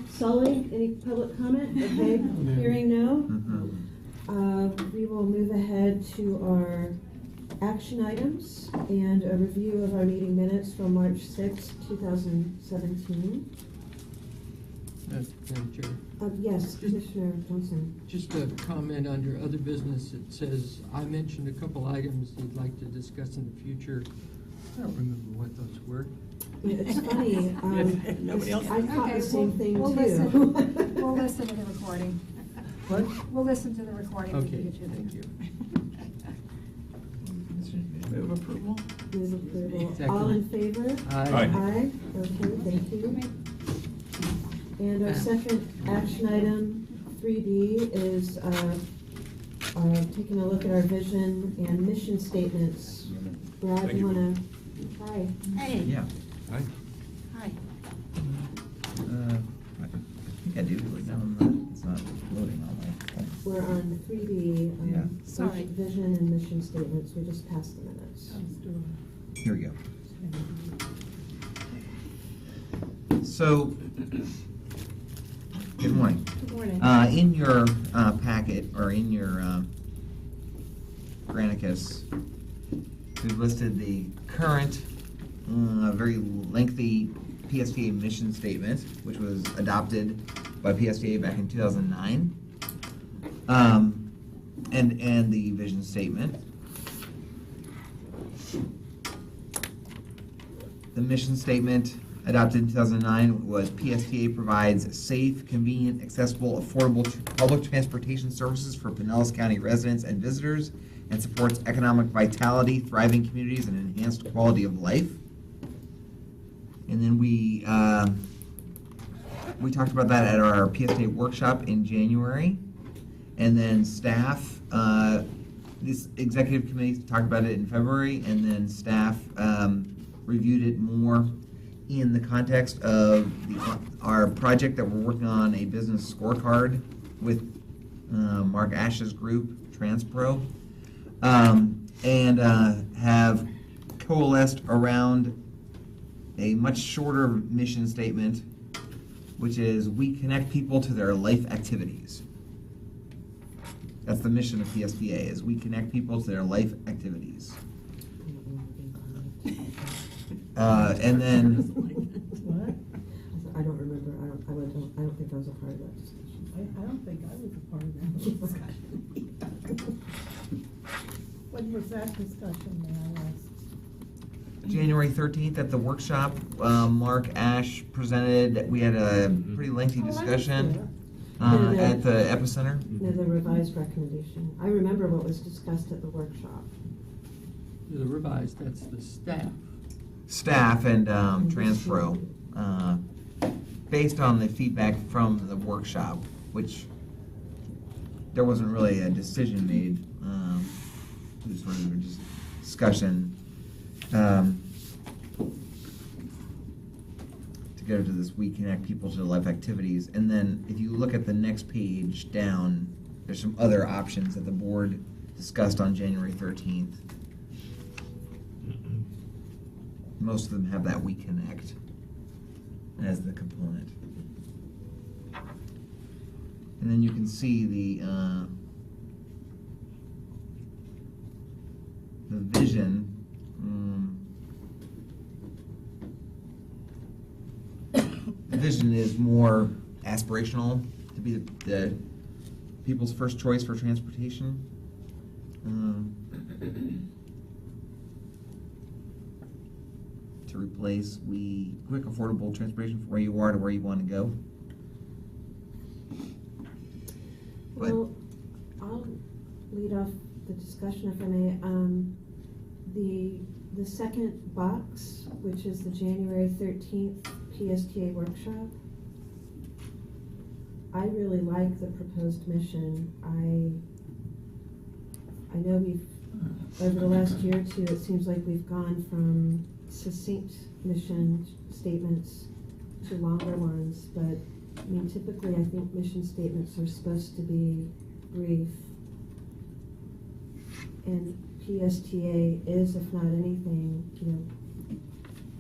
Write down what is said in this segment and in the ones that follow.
Sully, any public comment? Okay, hearing no. We will move ahead to our action items and a review of our meeting minutes from March 6, 2017. Madam Chair, Yes, Commissioner Johnson. just a comment under other business. It says, I mentioned a couple items you'd like to discuss in the future. I don't remember what those were. Yeah, it's funny. Nobody else. I thought the same thing we'll too. Listen. We'll listen to the recording. What? We'll listen to the recording. Okay, when we get to thank you. Move approval. Move approval. Second. All in favor? Aye. Aye. Okay, thank you. And our second action item, 3D, is taking a look at our vision and mission statements. Brad, Thank you you. wanna? Hi. Hey. Yeah. Hi. Hi. I think I do, but no, it's not loading on my phone. We're on 3D. Yeah. Sorry. Vision and mission statements. We just passed the minutes. Here we go. So, good morning. Good morning. In your packet, or in your Granicus, we've listed the current, very lengthy PSTA mission statement, which was adopted by PSTA back in 2009, and the vision statement. The mission statement adopted in 2009 was PSTA provides safe, convenient, accessible, affordable public transportation services for Pinellas County residents and visitors, and supports economic vitality, thriving communities, and enhanced quality of life. And then we talked about that at our PSTA workshop in January. And then staff, this executive committee talked about it in February, and then staff reviewed it more in the context of our project that we're working on, a business scorecard with Mark Ash's group, TransPro, and have coalesced around a much shorter mission statement, which is we connect people to their life activities. That's the mission of PSTA, is we connect people to their life activities. And then What? I don't remember. I don't think I was a part of that discussion. I don't think I was a part of that discussion. When was that discussion, may I ask? January 13th at the workshop, Mark Ash presented, we had a pretty lengthy discussion at the Epicenter. No, the revised recommendation. I remember what was discussed at the workshop. The revised, that's the staff. Staff and TransPro, based on the feedback from the workshop, which there wasn't really a decision made, it was sort of a just discussion to go to this we connect people to life activities. And then if you look at the next page down, there's some other options that the board discussed on January 13th. Most of them have that we connect as the component. And then you can see the vision. The vision is more aspirational, to be the people's first choice for transportation. To replace quick, affordable transportation from where you are to where you want to go. But Well, I'll lead off the discussion if I may. The second box, which is the January 13th PSTA workshop, I really like the proposed mission. I know over the last year or two, it seems like we've gone from succinct mission statements to longer ones, but I mean, typically I think mission statements are supposed to be brief. And PSTA is, if not anything,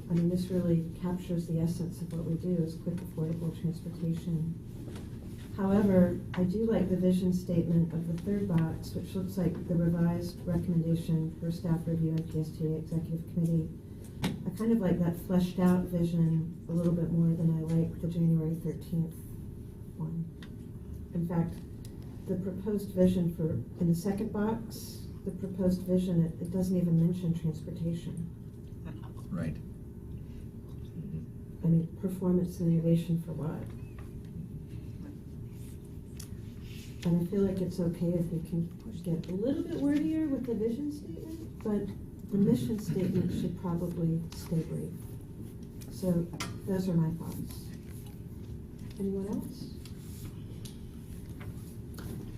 I mean, this really captures the essence of what we do, is quick, affordable transportation. However, I do like the vision statement of the third box, which looks like the revised recommendation for staff review and PSTA executive committee. I kind of like that fleshed out vision a little bit more than I like the January 13th one. In fact, the proposed vision in the second box, the proposed vision, it doesn't even mention transportation. Right. I mean, performance and innovation for what? And I feel like it's okay if we can get a little bit wordier with the vision statement, but the mission statement should probably stay brief. So those are my thoughts. Anyone else?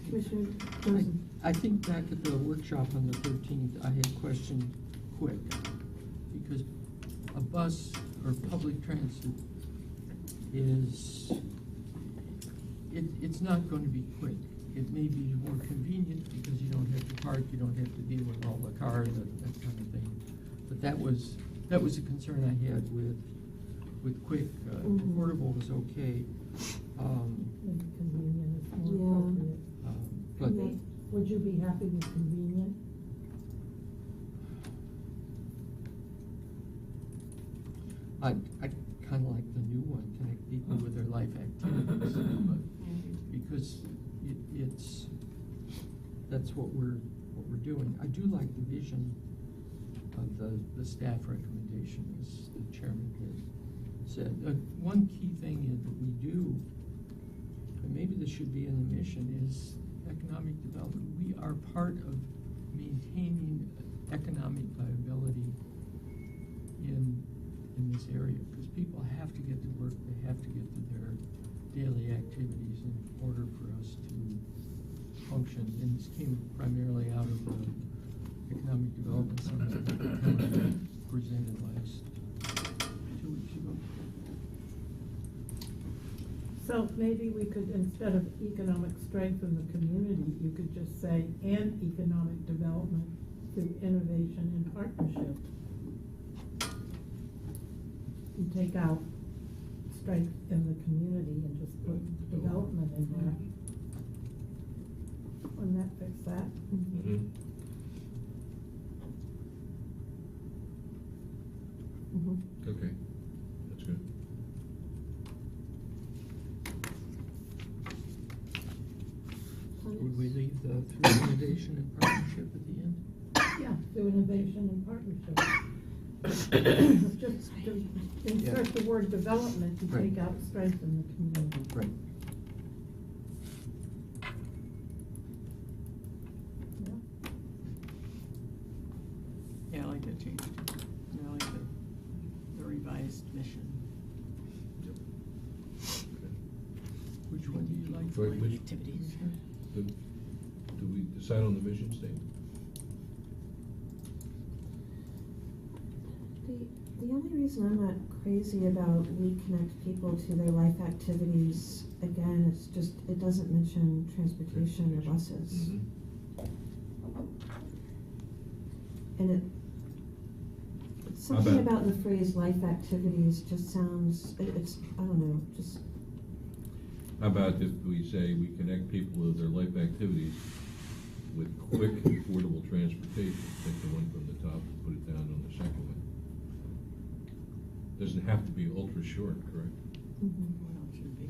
Commissioner Johnson? I think back at the workshop on the 13th, I had questioned quick, because a bus or public transit is, it's not going to be quick. It may be more convenient because you don't have to park, you don't have to deal with all the cars, that kind of thing. But that was a concern I had with quick. Affordable was okay. Maybe convenient is Yeah. more appropriate. But Would you be happy with convenient? I kind of like the new one, connect people with their life activities, but because that's what we're doing. I do like the vision of the staff recommendation, as the chairman had said. One key thing that we do, and maybe this should be in the mission, is economic development. We are part of maintaining economic viability in this area, because people have to get to work, they have to get to their daily activities in order for us to function. And this came primarily out of the economic development center that presented last 2 weeks ago. So maybe we could, instead of economic strength in the community, you could just say, and economic development through innovation and partnership. And take out strength in the community and just put development in there. Wouldn't that fix that? Mhm. Okay, that's good. Would we leave the through innovation and partnership at the end? Yeah, through innovation and partnership. Just to insert the word development and Right. take out strength in the community. Right. Yeah. Yeah, I like that change. I like the revised mission. Which one do you like? For which- Activities. Do we decide on the vision statement? The only reason I'm not crazy about we connect people to their life activities, again, it's just, it doesn't mention transportation or buses. And something about- about the phrase life activities just sounds, it's, I don't know, just, How about if we say we connect people with their life activities with quick, affordable transportation? Take the one from the top and put it down on the second one. Doesn't have to be ultra short, correct? What else should be?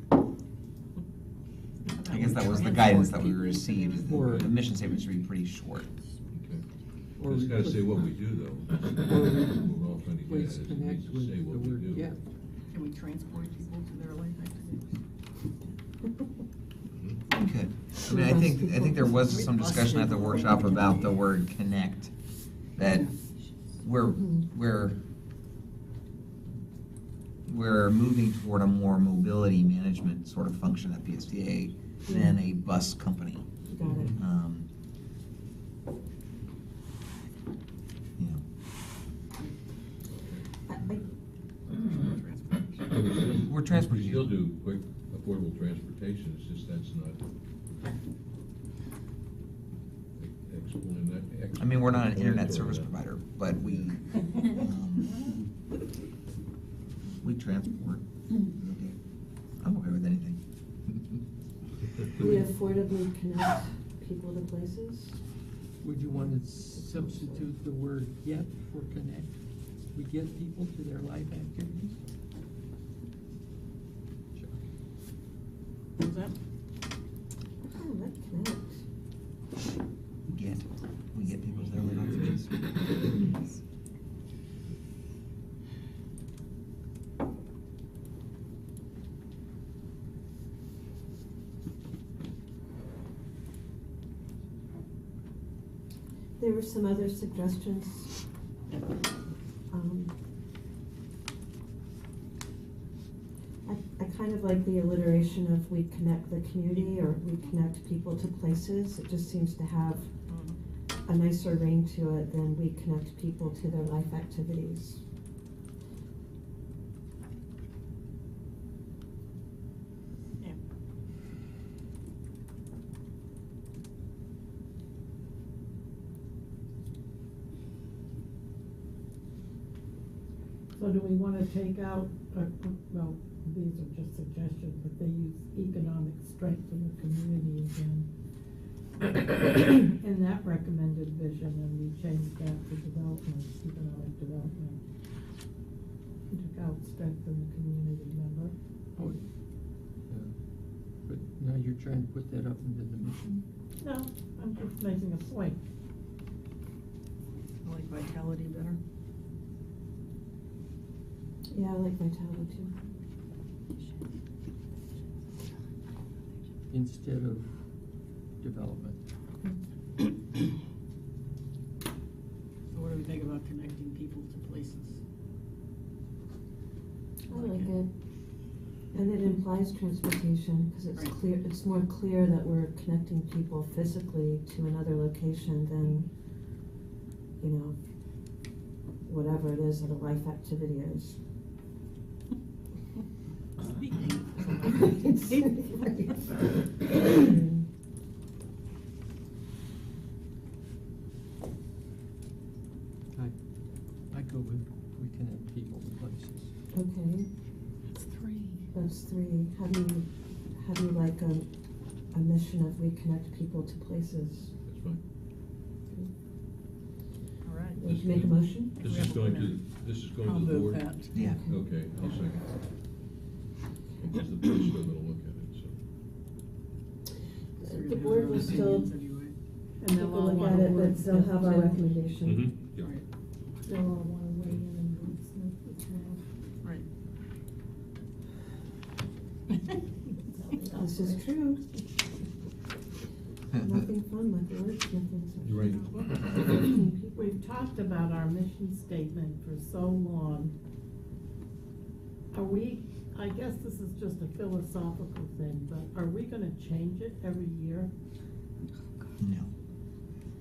I guess that was the guidance that we received. Or- The mission statement should be pretty short. Okay. Or Just we gotta put- say what we do, though. Or We're all trying to get at Please is it connect needs to with say the what we word do. get. Can we transport people to their life activities? Good. I mean, I think there was some discussion at the workshop about the word connect, that we're moving toward a more mobility management sort of function at PSTA than a bus company. got it. You know, we're We transporting. still do quick, affordable transportation, it's just that's not. I mean, we're not an internet service provider, but we, We transport. Okay. I'm okay with anything. We affordably connect people to places. Would you want to substitute the word get for connect? We get people to their life activities? Is that? Oh, that connect. We get people to their life activities. There were some other suggestions. I kind of like the alliteration of we connect the community or we connect people to places. It just seems to have a nicer ring to it than we connect people to their life activities. Yeah. So do we wanna take out, well, these are just suggestions, but they use economic strength in the community again. In that recommended vision, and we changed that to development, economic development. We took out strength in the community, remember? Oh, yeah. But now you're trying to put that up into the mission? No, I'm just making a point. I like vitality better. Yeah, I like vitality too. Instead of development. So what do we think about connecting people to places? I like it. And it implies transportation, because it's Right. clear, it's more clear that we're connecting people physically to another location than, you know, whatever it is that a life activity is. I go with we connect people to places. Okay, That's three. that's three. How do you like a mission of we connect people to places? That's fine. All right. Would you make a motion? This We is have a going winner. to, this is going I'll to the move board? that. Yeah. Okay, I'll second. Because the board's still gonna look at it, so. The board will still Opinions anyway. And take a they'll all look wanna at it, work but they'll have our with it. recommendation. Yeah. Right, They'll all wanna weigh in and wordsmith as well. right. This is true. Nothing fun like wordsmithing. You're right. People. We've talked about our mission statement for so long. Are we, I guess this is just a philosophical thing, but are we gonna change it every year? No.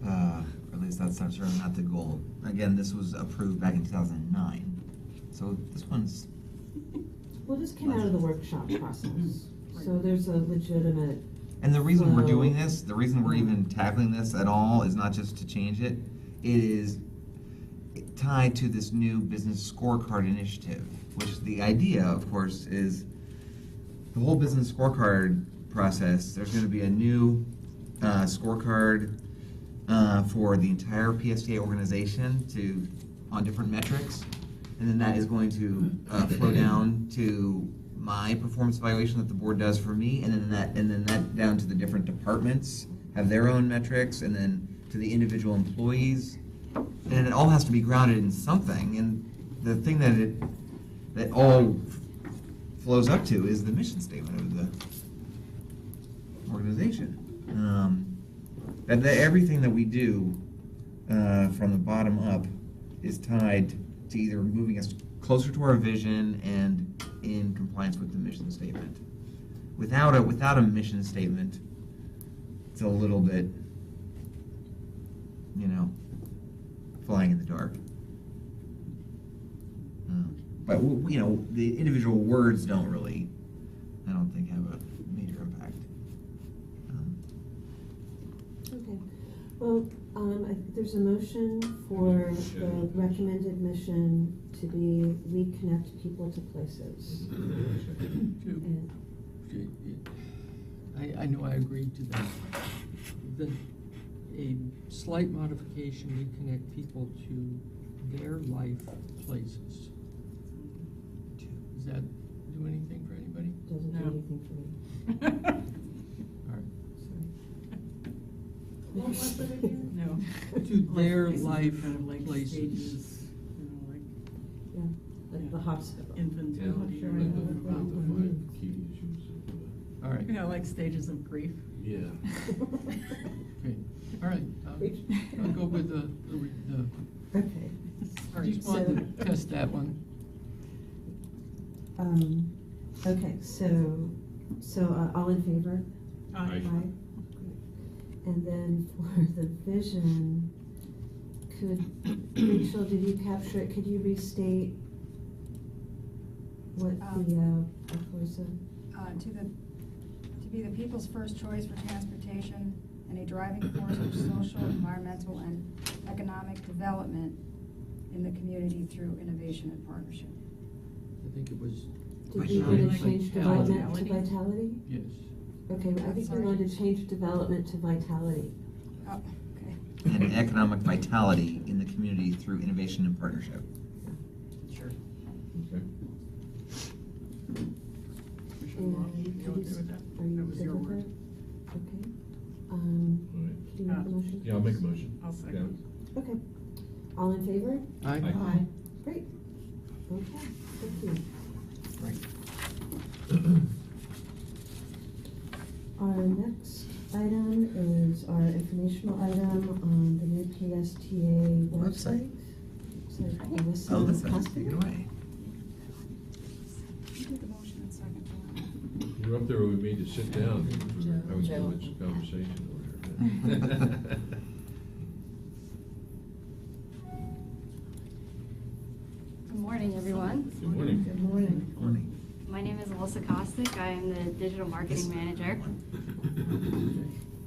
Or at least that's certainly not the goal. Again, this was approved back in 2009. So this one's, Well, this came out of the workshop process, so there's a legitimate, and the reason we're So- doing this, the reason we're even tackling this at all is not just to change it. It is tied to this new business scorecard initiative, which the idea, of course, is the whole business scorecard process. There's going to be a new scorecard for the entire PSTA organization on different metrics, and then that is going to flow down to my performance evaluation that the board does for me, and then that down to the different departments have their own metrics, and then to the individual employees, and it all has to be grounded in something. And the thing that all flows up to is the mission statement of the organization. That everything that we do from the bottom up is tied to either moving us closer to our vision and in compliance with the mission statement. Without a mission statement, it's a little bit, flying in the dark. But the individual words don't really, I don't think, have a major impact. okay. Well, There's a motion for the recommended mission to be we connect people to places. And I know I agreed to that. A slight modification, we connect people to their life places. Does that do anything for anybody? doesn't do No. anything for me. All right. What was it again? No. To their Like places, life kind of like places. stages, you know, like Yeah, like the hospital. infantility. sure I or know whatever. what that means. Key issues of, All right. You know, like stages of grief. yeah. Okay. All right. I'll go with the Okay. I just wanted to test that one. Okay, so all in favor? Aye. And then for the vision, Rachel, did you capture it? Could you restate what the person? To be the people's first choice for transportation and a driving force for social, environmental, and economic development in the community through innovation and partnership. I think it was. Did we want to change Vitality. development to vitality? Yes. Okay, I think we Sorry. wanted to change development to vitality. Oh, okay. And economic vitality in the community through innovation and partnership. Sure. Okay. And You did okay with that? Are you That was good your with word. that? Okay. All right. Can you make a motion? Yeah, I'll make a motion. I'll second. Okay. All in favor? Aye. Aye. Great. Okay, thank you. Right. Our next item is our informational item on the new PSTA website. So, Alyssa Alyssa, Costa? take it away. You did the motion and second. You're up there, we made you sit down for having so much conversation over here. Good morning, everyone. Good morning. Good morning. Morning. My name is Alyssa Kostick. I am the digital marketing manager.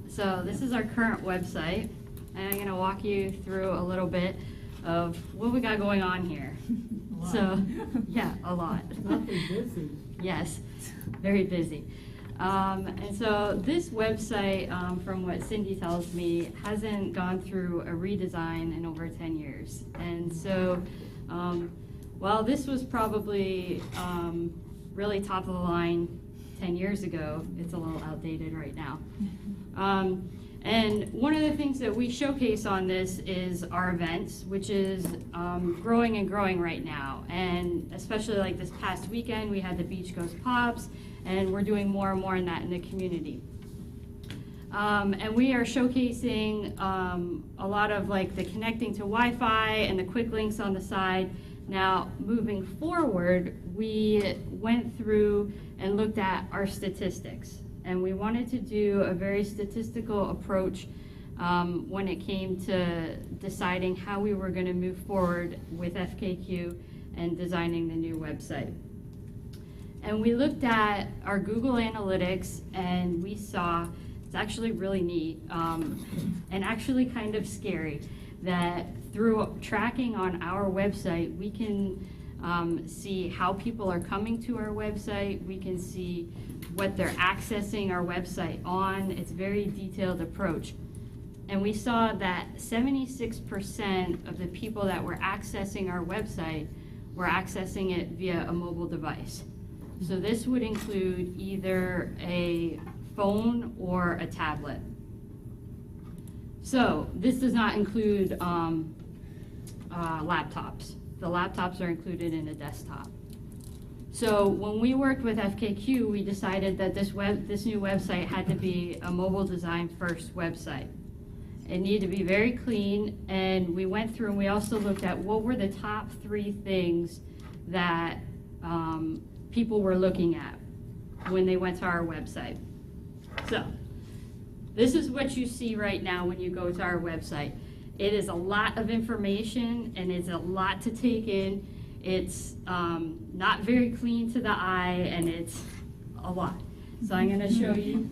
So this is our current website, and I'm going to walk you through a little bit of what we got going on here. A lot. So, yeah, a lot. Awfully busy. Yes, very busy. And so this website, from what Cindy tells me, hasn't gone through a redesign in over 10 years. And so, while this was probably really top of the line 10 years ago, it's a little outdated right now. And one of the things that we showcase on this is our events, which is growing and growing right now. And especially like this past weekend, we had the Beach Goes Pops, and we're doing more and more in that in the community. And we are showcasing a lot of like the connecting to Wi-Fi and the quick links on the side. Now, moving forward, we went through and looked at our statistics. And we wanted to do a very statistical approach when it came to deciding how we were going to move forward with FKQ and designing the new website. And we looked at our Google Analytics, and we saw it's actually really neat and actually kind of scary that through tracking on our website, we can see how people are coming to our website. We can see what they're accessing our website on. It's a very detailed approach. And we saw that 76% of the people that were accessing our website were accessing it via a mobile device. So this would include either a phone or a tablet. So this does not include laptops. The laptops are included in a desktop. So when we worked with FKQ, we decided that this new website had to be a mobile design first website. It needed to be very clean, and we went through and we also looked at what were the top 3 things that people were looking at when they went to our website. So this is what you see right now when you go to our website. It is a lot of information and it's a lot to take in. It's not very clean to the eye, and it's a lot. So I'm going to show you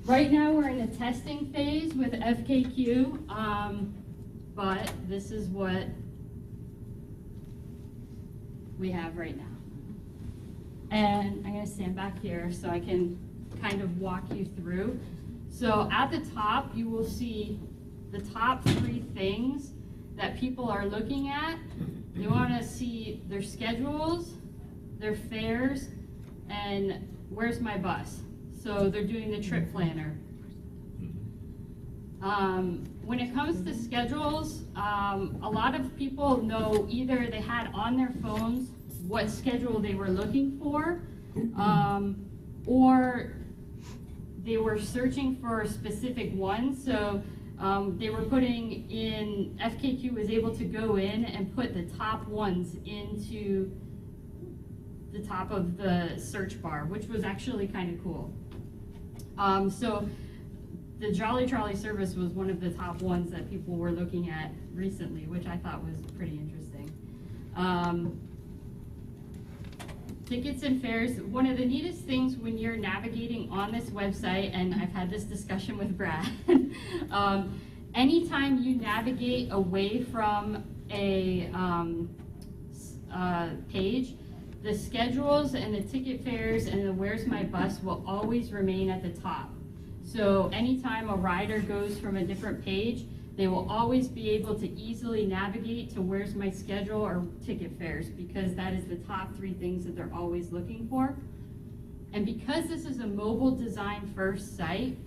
Right now, we're in the testing phase with FKQ, but this is what we have right now. And I'm gonna stand back here so I can kind of walk you through. So at the top, you will see the top 3 things that people are looking at. You wanna see their schedules, their fares, and where's my bus? So they're doing the trip planner. When it comes to schedules, a lot of people know either they had on their phones what schedule they were looking for, or they were searching for a specific one. So they were putting in, FKQ was able to go in and put the top ones into the top of the search bar, which was actually kind of cool. So the Jolly Trolley service was one of the top ones that people were looking at recently, which I thought was pretty interesting. Tickets and fares, one of the neatest things when you're navigating on this website, and I've had this discussion with Brad, anytime you navigate away from a page, the schedules and the ticket fares and the where's my bus will always remain at the top. So anytime a rider goes from a different page, they will always be able to easily navigate to where's my schedule or ticket fares, because that is the top 3 things that they're always looking for. And because this is a mobile design first site,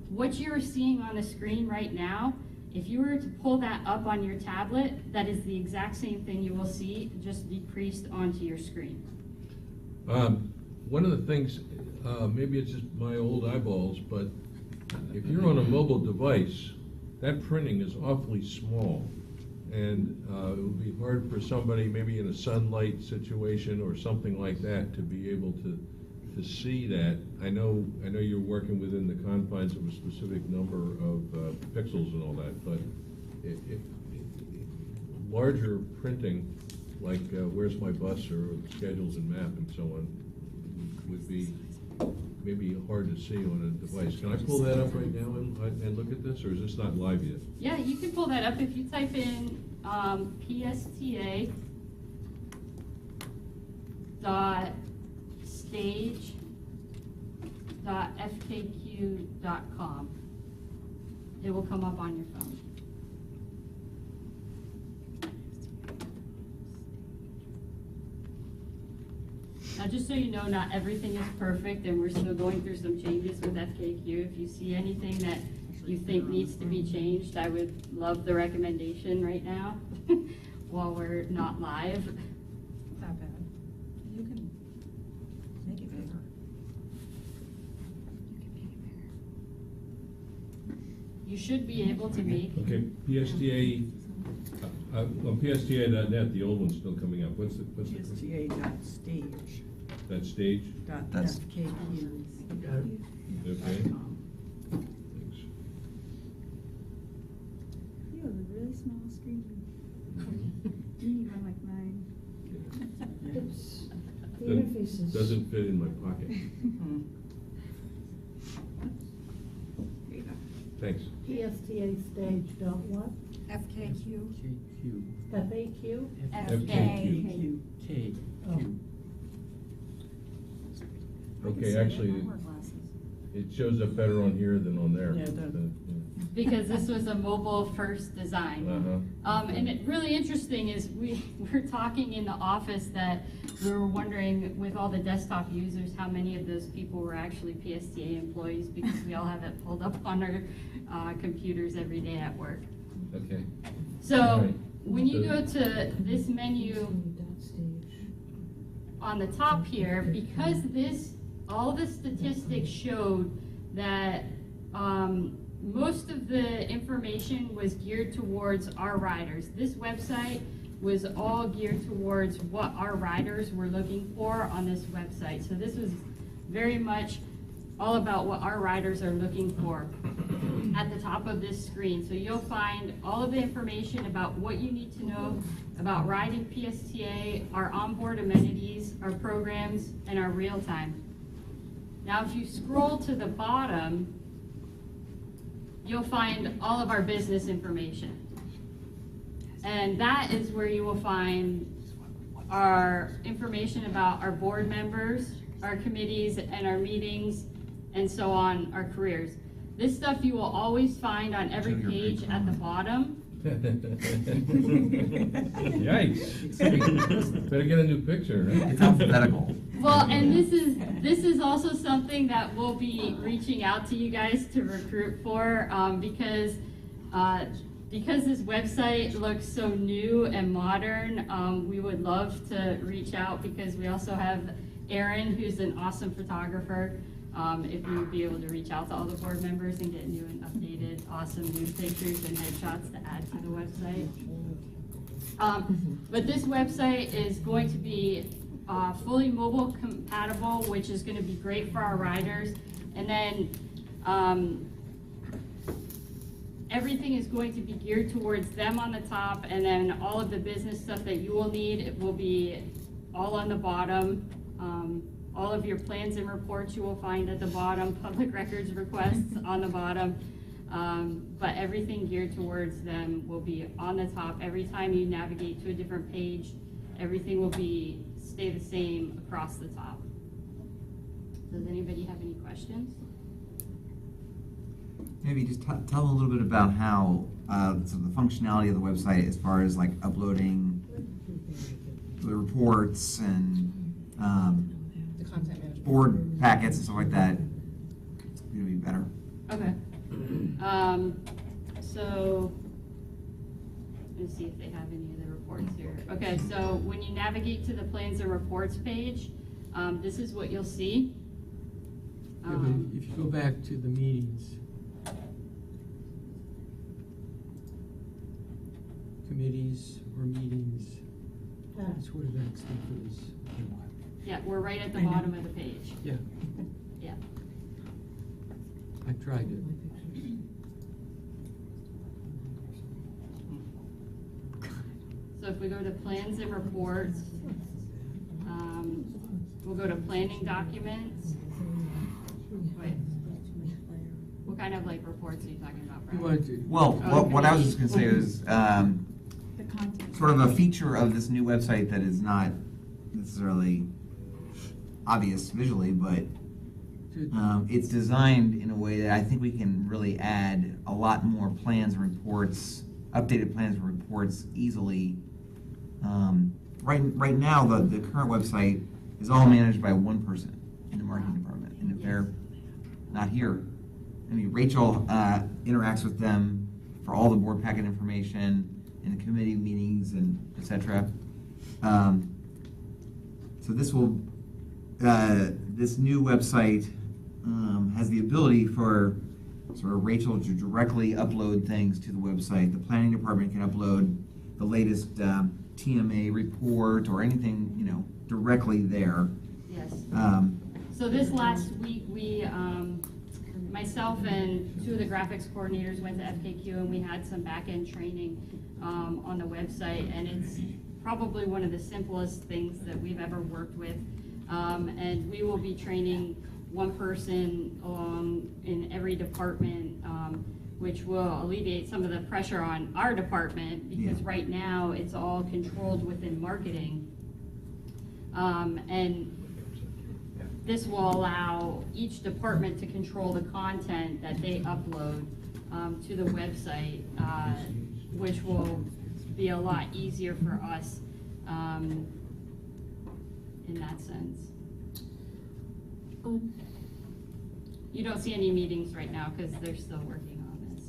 what you're seeing on the screen right now, if you were to pull that up on your tablet, that is the exact same thing you will see, just decreased onto your screen. One of the things, maybe it's just my old eyeballs, but if you're on a mobile device, that printing is awfully small. And it would be hard for somebody, maybe in a sunlight situation or something like that, to be able to see that. I know you're working within the confines of a specific number of pixels and all that, but if larger printing, like where's my bus or schedules and map and so on, would be maybe hard to see on a device. Can I pull that up right now and look at this, or is this not live yet? Yeah, you can pull that up if you type in PSTA stage.fkq.com. It will come up on your phone. Now, just so you know, not everything is perfect, and we're still going through some changes with FKQ. If you see anything that you think needs to be changed, I would love the recommendation right now while we're not live. Not bad. You can make it bigger. You should be able to make. Okay, PSTA, on PSTA.net, the old one's still coming up. What's the? PSTA.stage. That stage? That's- FKQ. Okay. Thanks. You have a really small screen. You need one like mine. It's, the Doesn't- interface is. Doesn't fit in my pocket. Mhm. Here you go. Thanks. PSTA stage dot what? FKQ. KQ. FAQ? FKQ. KQ. Okay, actually, it shows up better on here than on there. Yeah, it does. Because this was a mobile first design. And it really interesting is we were talking in the office that we were wondering with all the desktop users how many of those people were actually PSTA employees, because we all have it pulled up on our computers every day at work. Okay. So Alright. when you go to this menu Stage. on the top here, because all the statistics showed that most of the information was geared towards our riders. This website was all geared towards what our riders were looking for on this website. So this was very much all about what our riders are looking for at the top of this screen. So you'll find all of the information about what you need to know about riding PSTA, our onboard amenities, our programs, and our real time. Now, if you scroll to the bottom, you'll find all of our business information. And that is where you will find our information about our board members, our committees, and our meetings, and so on, our careers. This stuff you will always find on every page at the bottom. Yikes. Better get a new picture, right? It's alphabetical. Well, and this is also something that we'll be reaching out to you guys to recruit for, because this website looks so new and modern. We would love to reach out, because we also have Erin, who's an awesome photographer. If you would be able to reach out to all the board members and get new and updated, awesome new pictures and headshots to add to the website. But this website is going to be fully mobile compatible, which is going to be great for our riders. And then everything is going to be geared towards them on the top, and then all of the business stuff that you will need, it will be all on the bottom. All of your plans and reports you will find at the bottom, public records requests on the bottom, but everything geared towards them will be on the top. Every time you navigate to a different page, everything will stay the same across the top. Does anybody have any questions? Maybe just tell them a little bit about how so the functionality of the website, as far as like uploading the reports and The content management. board packets and stuff like that. It's gonna be better. Okay. So, let's see if they have any of the reports here. Okay, so when you navigate to the plans and reports page, this is what you'll see. Yeah, but if you go back to the meetings, committees or meetings, that's what events stuff is. Yeah, we're right at the I know. bottom of the page. Yeah, Yeah. I tried it. So if we go to plans and reports, we'll go to planning documents. Wait, what kind of like reports are you talking about, You Brian? wanted to, Well, Oh, what I was just gonna say is The content. sort of a feature of this new website that is not necessarily obvious visually, but it's designed in a way that I think we can really add a lot more plans and reports, updated plans and reports easily. Right now, the current website is all managed by one person in the marketing department, and if they're not here, I mean, Rachel interacts with them for all the board packet information and the committee meetings and et cetera. So this will, this new website has the ability for sort of Rachel to directly upload things to the website. The planning department can upload the latest TMA report or anything, directly there. Yes. So this last week, we, myself and two of the graphics coordinators went to FKQ, and we had some back-end training on the website, and it's probably one of the simplest things that we've ever worked with. And we will be training one person in every department, which will alleviate some of the pressure on our department, because right now it's all controlled within marketing. And this will allow each department to control the content that they upload to the website, which will be a lot easier for us in that sense. You don't see any meetings right now because they're still working on this.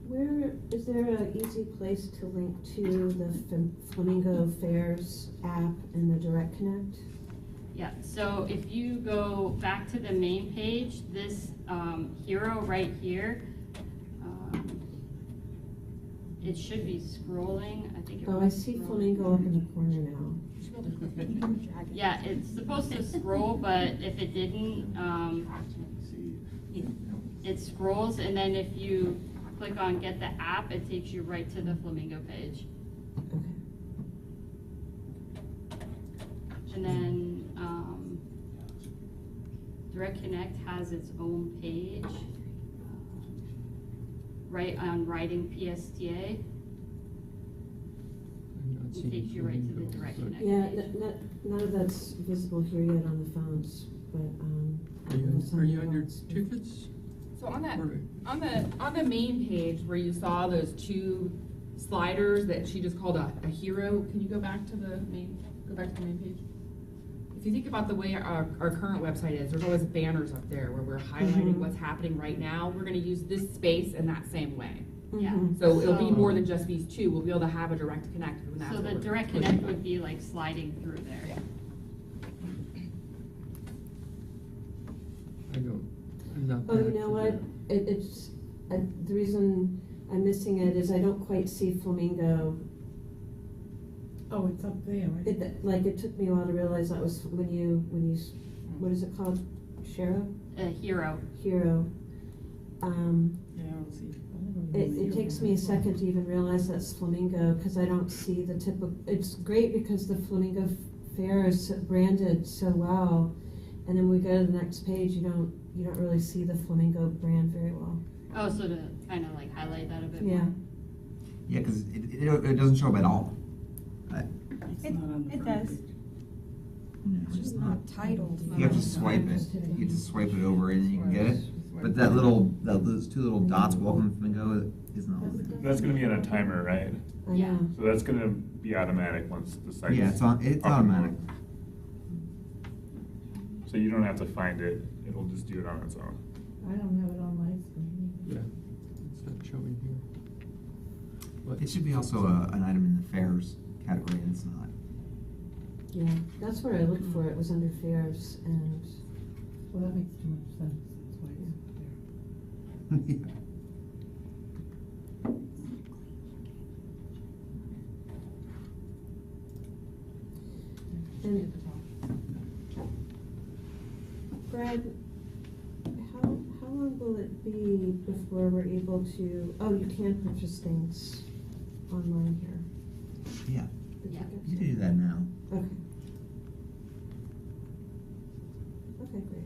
Where is there an easy place to link to the Flamingo Fairs app and the Direct Connect? Yeah, so if you go back to the main page, this hero right here, it should be scrolling. I think it Oh, I was see scrolling. Flamingo up in the corner now. Yeah, it's supposed to scroll, but if it didn't, it scrolls, and then if you click on Get the App, it takes you right to the Flamingo page. Okay. And then Direct Connect has its own page, right on writing PSTA. I'm not It seeing takes you right to the Flamingo, Direct but- Connect Yeah, page. none of that's visible here yet on the phones, but, Are you, unless are you someone on your wants to- tickets? So on that, Or- on the main page where you saw those two sliders that she just called a hero, can you go back to the main page? If you think about the way our current website is, there's always banners up there where we're highlighting Mhm. what's happening right now. We're gonna use this space in that same way. Yeah. Mhm. So it'll be So- more than just these two. We'll be able to have a direct connect. And that's So what the we're Direct pushing Connect for. would be like sliding through there. Yeah. I'm not. Oh, you back know to what? The reason I'm missing it is I don't quite see Flamingo. Oh, it's up there, right? It took me a while to realize that was when you, what is it called? Shero? A hero. Hero. Yeah, I don't see. It takes me a second to even realize that's Flamingo, because I don't see the typical, it's great because the Flamingo Fair is branded so well, and then we go to the next page, you don't really see the Flamingo brand very well. Oh, so to kind of like highlight that a bit Yeah. more. Yeah, because it doesn't show up at all. It's It- not on the it front does. page. It's just not titled. You have to swipe it. You have to swipe it over and you can get it. But those two little dots, welcome Flamingo, isn't on there. That's gonna be on a timer, right? I Yeah. know. So that's gonna be automatic once the site's. Yeah, it's up and automatic. running. So you don't have to find it, it'll just do it on its own. I don't have it on my screen. Yeah, it's not showing here. But It should be also an item in the fairs category, and it's not. Yeah, that's where I looked for it, was under fairs, and, Well, that makes too much sense, that's why it's up there. and Brad, how long will it be before we're able to, oh, you can purchase things online here? Yeah, The Yeah. tickets? you can do that now. Okay. Okay, great.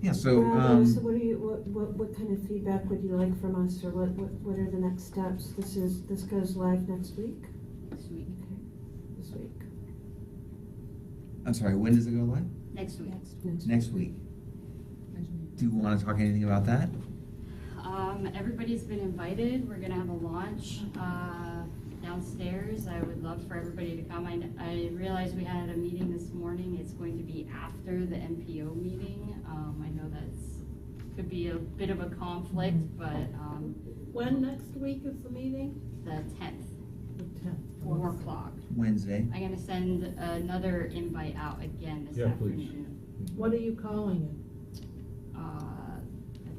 Yeah, so, So what kind of feedback would you like from us, or what are the next steps? This goes live next week? Next week. Okay, this week. I'm sorry, when does it go live? Next week. Next week. Do you want to talk anything about that? Everybody's been invited. We're gonna have a launch downstairs. I would love for everybody to come. I realized we had a meeting this morning. It's going to be after the NPO meeting. I know could be a bit of a conflict, but When next week is the meeting? the 10th, The 10th. 4 o'clock. Wednesday? I'm gonna send another invite out again this Yeah, please. afternoon. What are you calling it? I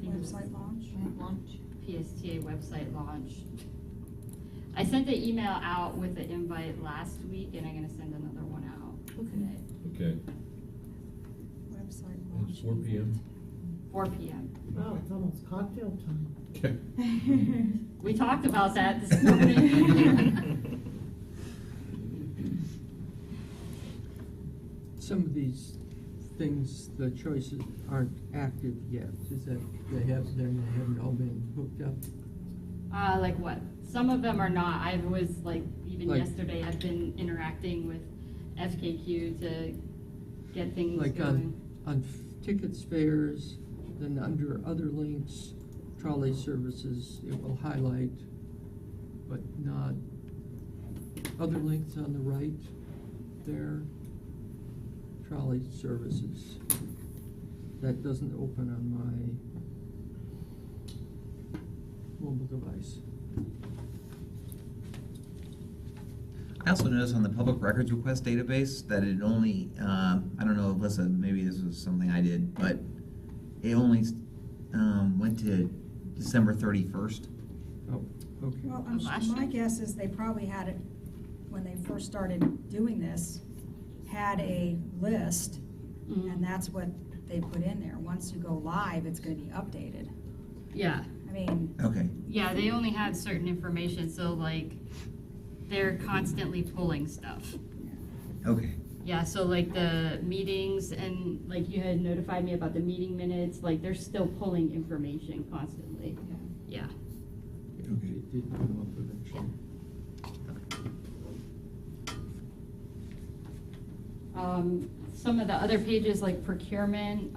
think it was Website launch? PSTA website launch. I sent the email out with the invite last week, and I'm gonna send another one out today. Okay, Website and launch. it's 4 PM. 4 p.m. Oh, it's almost cocktail time. Okay. We talked about that this morning. some of these things, the choices aren't active yet. Is that they haven't all been hooked up? Like what? Some of them are not. I was like, even Like- yesterday, I've been interacting with FKQ to get things Like going. on tickets, fares, then under other links, trolley services, it will highlight, but not other links on the right there, trolley services. That doesn't open on my mobile device. I also noticed on the public records request database that it only, I don't know, Alyssa, maybe this was something I did, but it only went to December 31st. Oh, okay. Well, Last my year? guess is they probably had it, when they first started doing this, had a list, Mhm. and that's what they put in there. Once you go live, it's gonna be updated. Yeah. I mean, Okay. Yeah, they only had certain information, so like, they're constantly pulling stuff. Okay. Yeah, so like the meetings and like you had notified me about the meeting minutes, like they're still pulling information constantly. Yeah. Okay. It did come up eventually. Some of the other pages like procurement,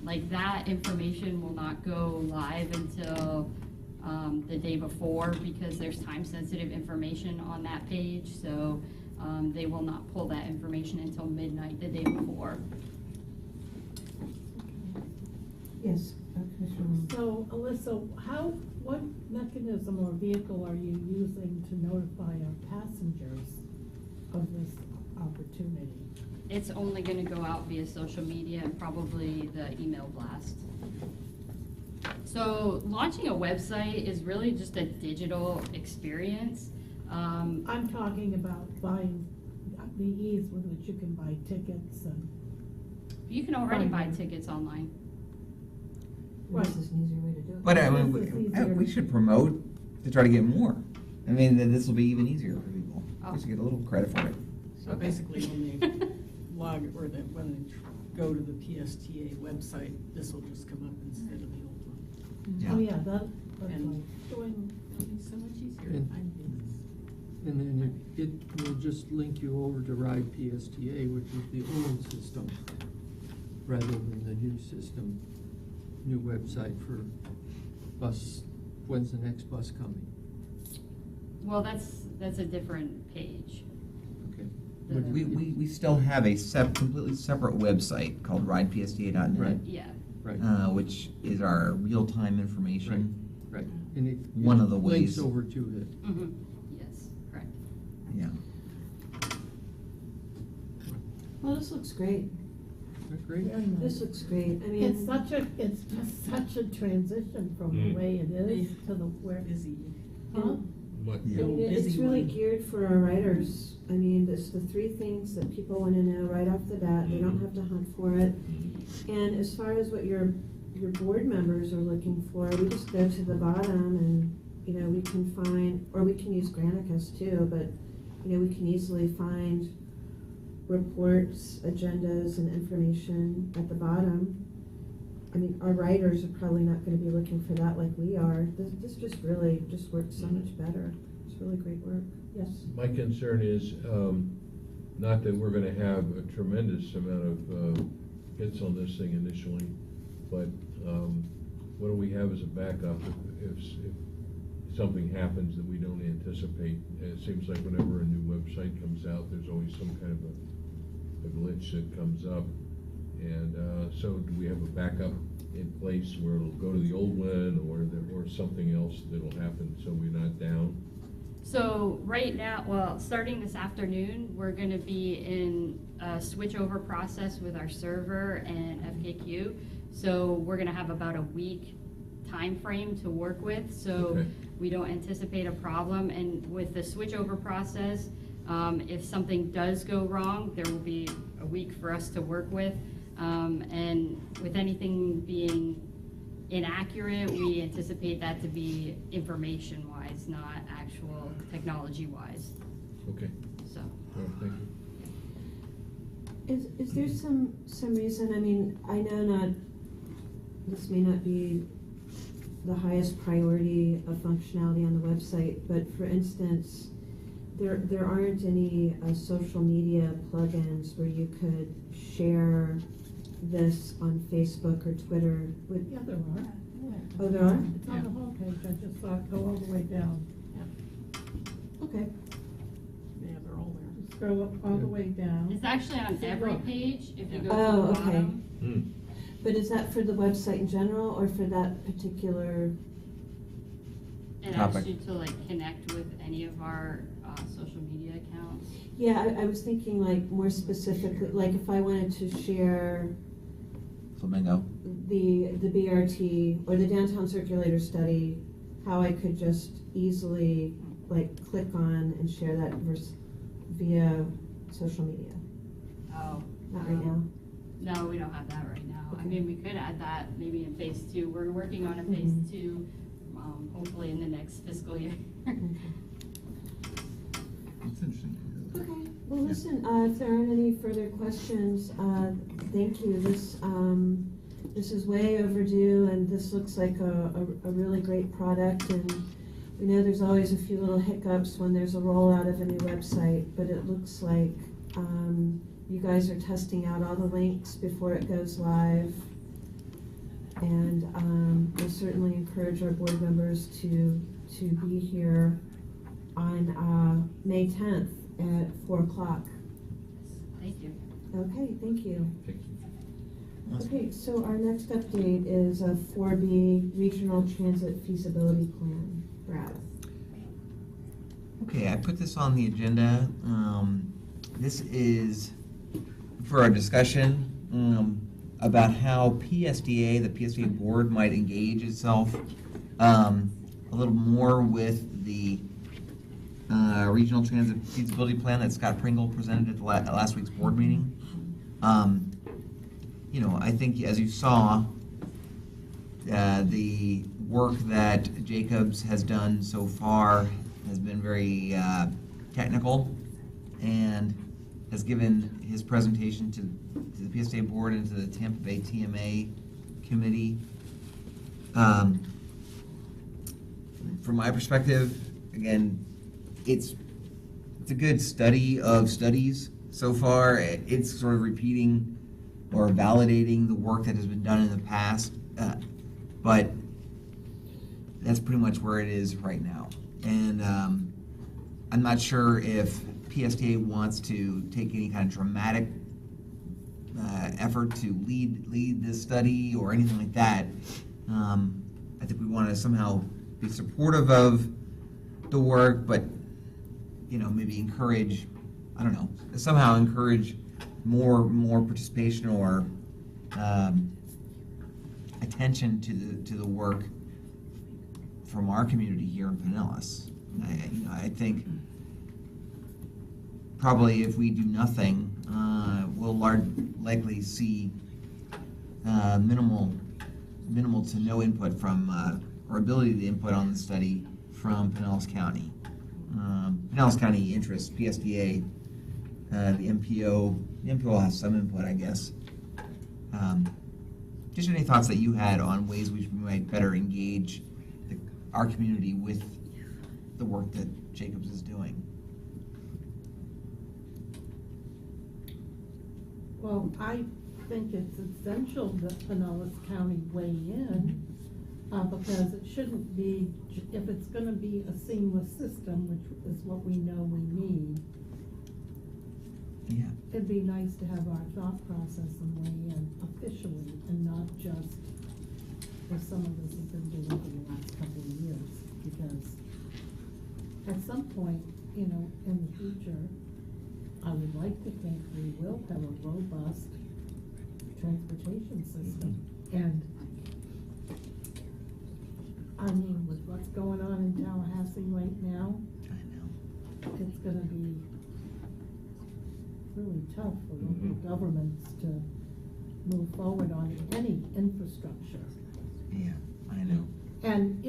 like that information will not go live until the day before because there's time sensitive information on that page. So they will not pull that information until midnight the day before. Yes, Commissioner Long. So, Alyssa, what mechanism or vehicle are you using to notify our passengers of this opportunity? It's only gonna go out via social media and probably the email blast. So launching a website is really just a digital experience. I'm talking about buying, the ease with which you can buy tickets and. You can already buy Fine. tickets online. This is an easier way to do it. But I This mean, is we easier. should promote to try to get more. I mean, this will be even easier for people. Oh. We should get a little credit for it. So basically, when they log, or when they go to the PSTA website, this will just come up instead of the old one. Yeah. Oh, yeah, that's And- like doing, It'll be so much easier to And- find things. And then it will just link you over to Ride PSTA, which is the old system, rather than the new system, new website for bus, when's the next bus coming? Well, that's a different page. Okay. The- We still have a completely separate website called ridepsta.net, Right. Yeah. Right, which is our real-time information. right. And it. One it of the links ways. over to it. Mm-hmm. Yes, correct. Yeah. Well, this looks great. Isn't that great? very nice. This looks great. I mean. It's just such a transition from the Mm. way it is to the where. Busy. Huh? What? Yeah. I mean, it's Busy really one. geared for our writers. I mean, it's the three things that people want to know right off the bat. They don't have to hunt for it. And as far as what your board members are looking for, we just go to the bottom and, you know, we can find, or we can use Granicus too, but, you know, we can easily find reports, agendas, and information at the bottom. I mean, our writers are probably not gonna be looking for that like we are. This just really just works so much better. It's really great work. Yes? My concern is, not that we're gonna have a tremendous amount of hits on this thing initially, but what do we have as a backup if something happens that we don't anticipate? It seems like whenever a new website comes out, there's always some kind of a glitch that comes up. And so do we have a backup in place where it'll go to the old one or something else that'll happen so we're not down? So right now, well, starting this afternoon, we're gonna be in a switchover process with our server and FKQ. So we're gonna have about a week time frame to work with, so Okay. we don't anticipate a problem. And with the switchover process, if something does go wrong, there will be a week for us to work with. And with anything being inaccurate, we anticipate that to be information-wise, not actual technology-wise, Okay, so. all right, thank you. Is there some reason, I mean, I know this may not be the highest priority of functionality on the website, but for instance, there aren't any social media plugins where you could share this on Facebook or Twitter. Yeah, there are. Oh, there are? It's on the homepage, I just saw it go all the way down. Okay. Yeah, they're all there. Just go up all the way down. It's actually on every Look. page, if you go Oh, to the okay. bottom. Hmm. But is that for the website in general or for that particular? It Topic. asks you to like connect with any of our social media accounts. Yeah, I was thinking like more specifically, like if I wanted to share Flamingo. the BRT or the downtown circulator study, how I could just easily like click on and share that via social media. Oh. Not right now. No, we don't have that right now. I Okay. mean, we could add that maybe in phase 2. We're working on a phase Mhm. 2, hopefully in the next fiscal year. That's interesting. Okay, well, listen, if there aren't any further questions, thank you. This is way overdue, and this looks like a really great product. And we know there's always a few little hiccups when there's a rollout of a new website, but it looks like you guys are testing out all the links before it goes live. And we'll certainly encourage our board members to be here on May 10th at 4 o'clock. Thank you. Okay, thank you. Thank you. Okay, so our next update is a 4B Regional Transit Feasibility Plan. Brad. Okay, I put this on the agenda. This is for our discussion about how PSTA, the PSTA board, might engage itself a little more with the Regional Transit Feasibility Plan that Scott Pringle presented at the last week's board meeting. You know, I think as you saw, the work that Jacobs has done so far has been very technical and has given his presentation to the PSTA board and to the Tampa Bay TMA committee. From my perspective, again, it's a good study of studies so far. It's sort of repeating or validating the work that has been done in the past, but that's pretty much where it is right now. And I'm not sure if PSTA wants to take any kind of dramatic effort to lead this study or anything like that. I think we want to somehow be supportive of the work, but maybe encourage, I don't know, somehow encourage more participation or attention to the work from our community here in Pinellas. I think probably if we do nothing, we'll likely see minimal to no input from, or ability to input on the study from Pinellas County. Pinellas County interests, PSTA, the MPO will have some input, I guess. Just any thoughts that you had on ways we might better engage our community with the work that Jacobs is doing? Well, I think it's essential that Pinellas County weigh in, because it shouldn't be, if it's gonna be a seamless system, which is what we know we need, Yeah. it'd be nice to have our thought process and weigh in officially and not just as some of us have been doing for the last couple of years. Because at some point, in the future, I would like to think we will have a robust transportation system. And I mean, with what's going on in Tallahassee right now, I know. it's gonna be really tough for local governments to move forward on any infrastructure. Yeah, I know. And,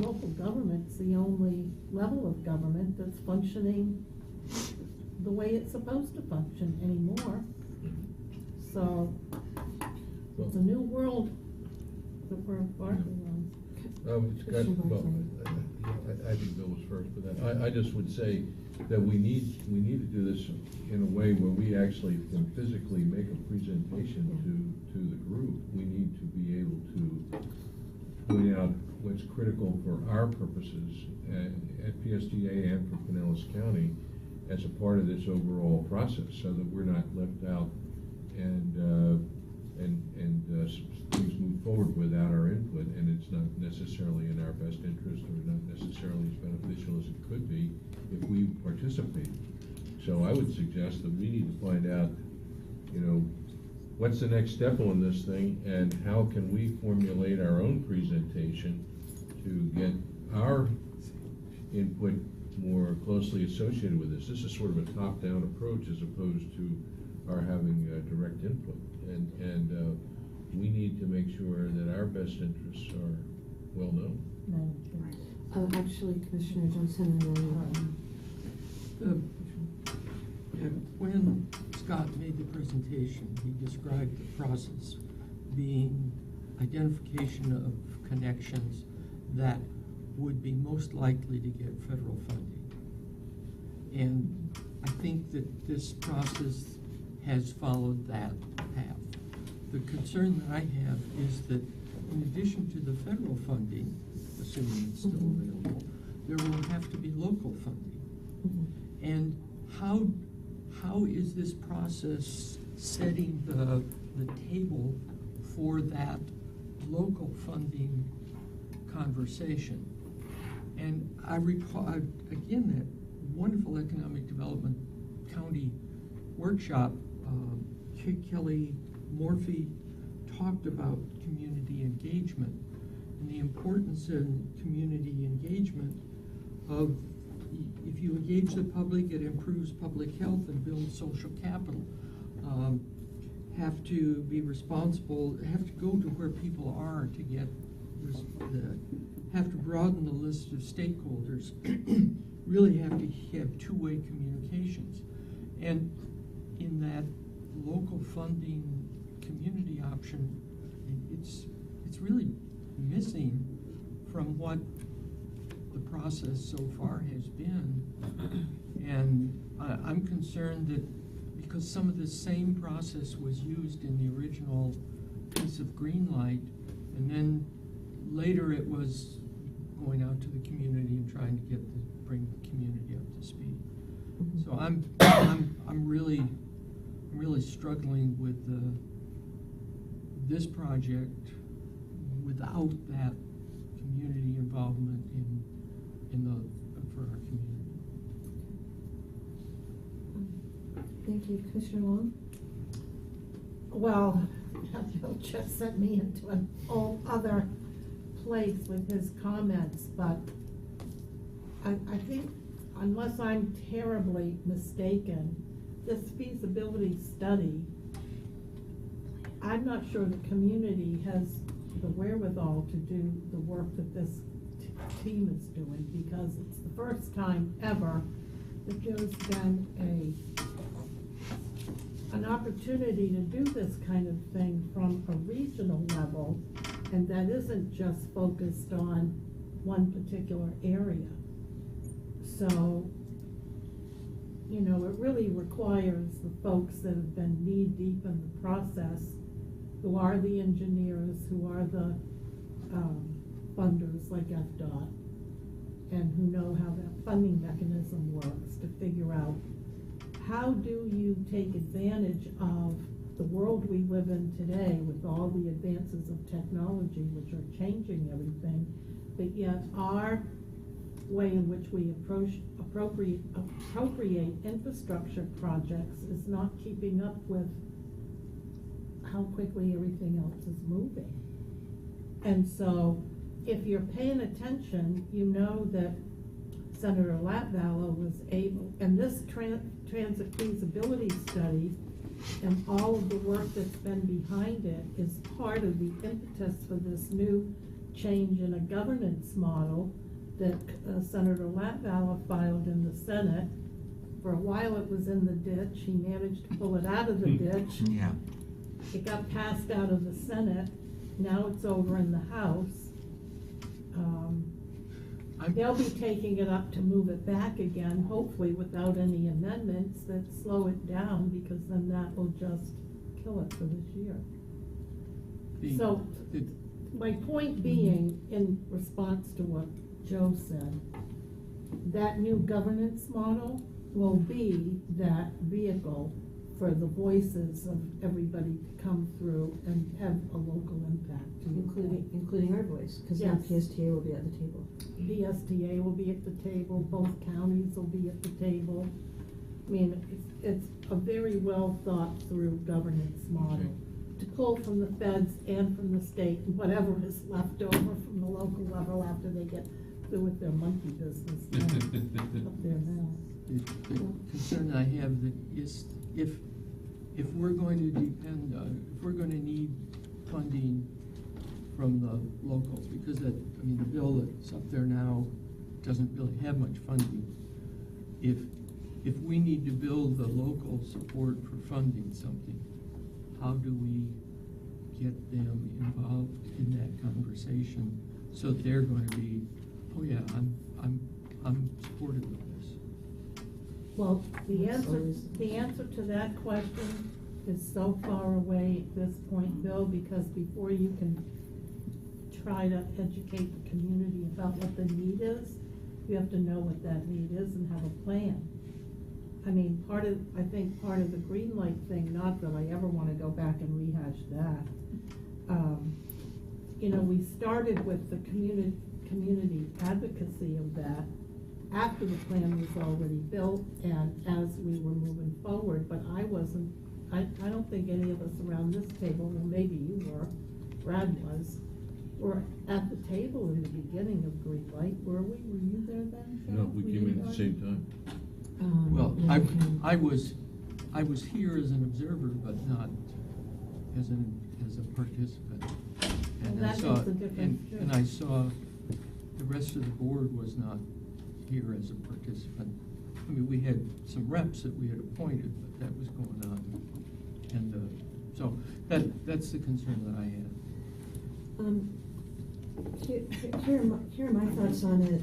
local government's the only level of government that's functioning the way it's supposed to function anymore. So, it's a new world that we're embarking on. I think Bill was first, but I just would say that we need to do this in a way where we actually can physically make a presentation to the group. We need to be able to point out what's critical for our purposes at PSTA and for Pinellas County as a part of this overall process, so that we're not left out and things move forward without our input, and it's not necessarily in our best interest or not necessarily as beneficial as it could be if we participate. So I would suggest that we need to find out, what's the next step on this thing, and how can we formulate our own presentation to get our input more closely associated with this. This is sort of a top-down approach as opposed to our having direct input. And we need to make sure that our best interests are well known. Actually, Commissioner Johnson, and then when Scott made the presentation, he described the process being identification of connections that would be most likely to get federal funding. And I think that this process has followed that path. The concern that I have is that in addition to the federal funding, assuming it's still available, there will have to be local funding. And how is this process setting the table for that local funding conversation? And I recall, again, that wonderful economic development county workshop, Kelly Morphy talked about community engagement and the importance in community engagement of, if you engage the public, it improves public health and builds social capital. Have to be responsible, have to go to where people are to get have to broaden the list of stakeholders, really have to have two-way communications. And in that local funding community option, it's really missing from what the process so far has been. And I'm concerned that because some of the same process was used in the original piece of Greenlight, and then later it was going out to the community and trying to bring the community up to speed. So I'm really struggling with this project without that community involvement for our community. Thank you, Commissioner Long. Well, Bill just sent me into an whole other place with his comments, but I think, unless I'm terribly mistaken, this feasibility study, I'm not sure the community has the wherewithal to do the work that this team is doing, because it's the first time ever that there's been an opportunity to do this kind of thing from a regional level, and that isn't just focused on one particular area. So, you know, it really requires the folks that have been knee-deep in the process, who are the engineers, who are the funders like FDOT, and who know how that funding mechanism works, to figure out how do you take advantage of the world we live in today with all the advances of technology, which are changing everything, but yet our way in which we appropriate infrastructure projects is not keeping up with how quickly everything else is moving. And so if you're paying attention, you know that Senator Latvala was able, and this transit feasibility study and all of the work that's been behind it is part of the impetus for this new change in a governance model that Senator Latvala filed in the Senate. For a while it was in the ditch. He managed to pull it out of the ditch. Yeah. It got passed out of the Senate. Now it's over in the House. They'll be taking it up to move it back again, hopefully without any amendments that slow it down, because then that will just kill it for this year. So my point being, in response to what Joe said, that new governance model will be that vehicle for the voices of everybody to come through and have a local impact. Including our voice, because now Yes. PSTA will be at the table. PSTA will be at the table, both counties will be at the table. I mean, it's a very well thought through governance model to pull from the feds and from the state, and whatever is left over from the local level after they get through with their monkey business up there now. The concern I have that is if we're going to depend on, if we're going to need funding from the locals, because the bill that's up there now doesn't really have much funding. If if we need to build the local support for funding something, how do we get them involved in that conversation so they're going to be, oh yeah, I'm supportive of this. Well, the answer to that question is so far away at this point, Bill, because before you can try to educate the community about what the need is, you have to know what that need is and have a plan. I mean, I think part of the green light thing, not that I ever want to go back and rehash that. You know, we started with the community advocacy of that after the plan was already built and as we were moving forward, but I don't think any of us around this table, well, maybe you were, Brad was, were at the table in the beginning of Green Light, were we? Were you there then? Sean? No, we Were came you in at the there? same time. Well, I was here as an observer, but not as a participant. And Well, I that saw, makes a difference, too. and I saw the rest of the board was not here as a participant. I mean, we had some reps that we had appointed, but that was going on. And so that's the concern that I had. Here are my thoughts on it.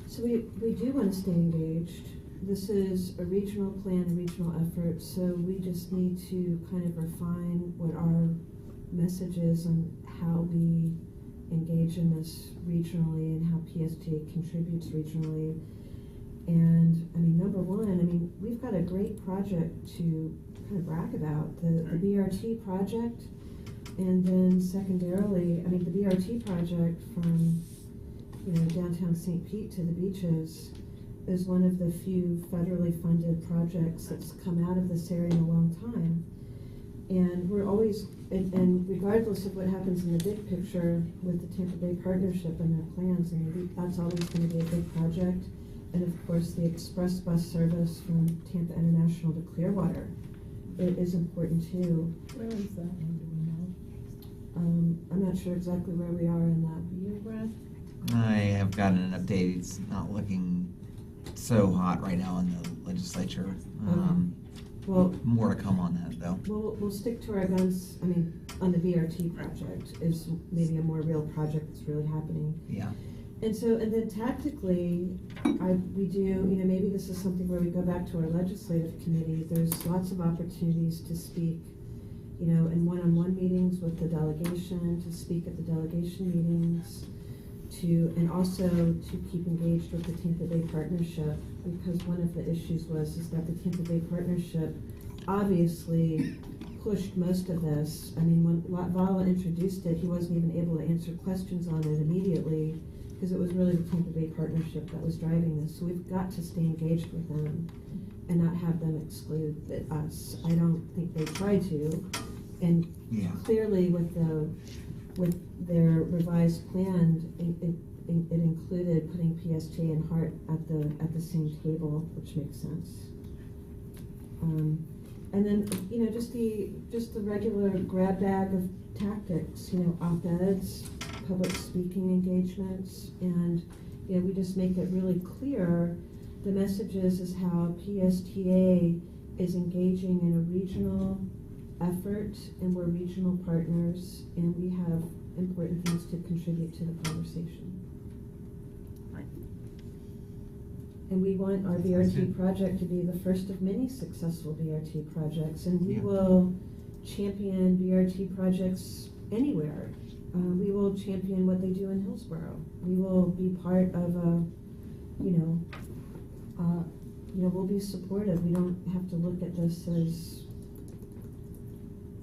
So we do want to stay engaged. This is a regional plan, a regional effort, so we just need to kind of refine what our message is on how we engage in this regionally and how PSTA contributes regionally. And I mean, number one, I mean, we've got a great project to kind of brag about, the BRT project. And then secondarily, I mean, the BRT project from, downtown St. Pete to the beaches is one of the few federally funded projects that's come out of this area in a long time. And we're always, and regardless of what happens in the big picture with the Tampa Bay Partnership and their plans, I mean, that's always going to be a big project. And of course, the express bus service from Tampa International to Clearwater, it is important too. Where is that one, do we know? I'm not sure exactly where we are in that. You, Brad? I have gotten an update. It's not looking so hot right now in the legislature. Well, More to come on that, though. we'll stick to our guns. I mean, on the BRT project is maybe a more real project that's really happening. Yeah. And then tactically, we do, maybe this is something where we go back to our legislative committee. There's lots of opportunities to speak, in one-on-one meetings with the delegation, to speak at the delegation meetings, and also to keep engaged with the Tampa Bay Partnership, because one of the issues is that the Tampa Bay Partnership obviously pushed most of this. I mean, when Vala introduced it, he wasn't even able to answer questions on it immediately, because it was really the Tampa Bay Partnership that was driving this. So we've got to stay engaged with them and not have them exclude us. I don't think they try to. And Yeah. clearly with their revised plan, it included putting PSTA and HART at the same table, which makes sense. And then, just the regular grab bag of tactics, op-eds, public speaking engagements, and, we just make it really clear. The message is how PSTA is engaging in a regional effort, and we're regional partners, and we have important things to contribute to the conversation. Right. And we want our BRT project to be the first of many successful BRT projects, and we Yeah. will champion BRT projects anywhere. We will champion what they do in Hillsborough. We will be part of we'll be supportive. We don't have to look at this as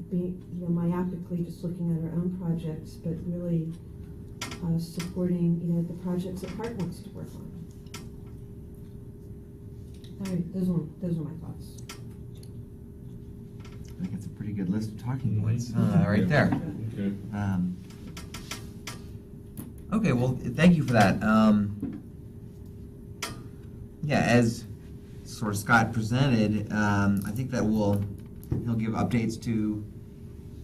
being, myopically just looking at our own projects, but really supporting, the projects that HART wants to work on. All right, those are my thoughts. I think it's a pretty good list of talking Mhm. points right there. Okay. Okay, well, thank you for that. Yeah, as sort of Scott presented, I think that he'll give updates to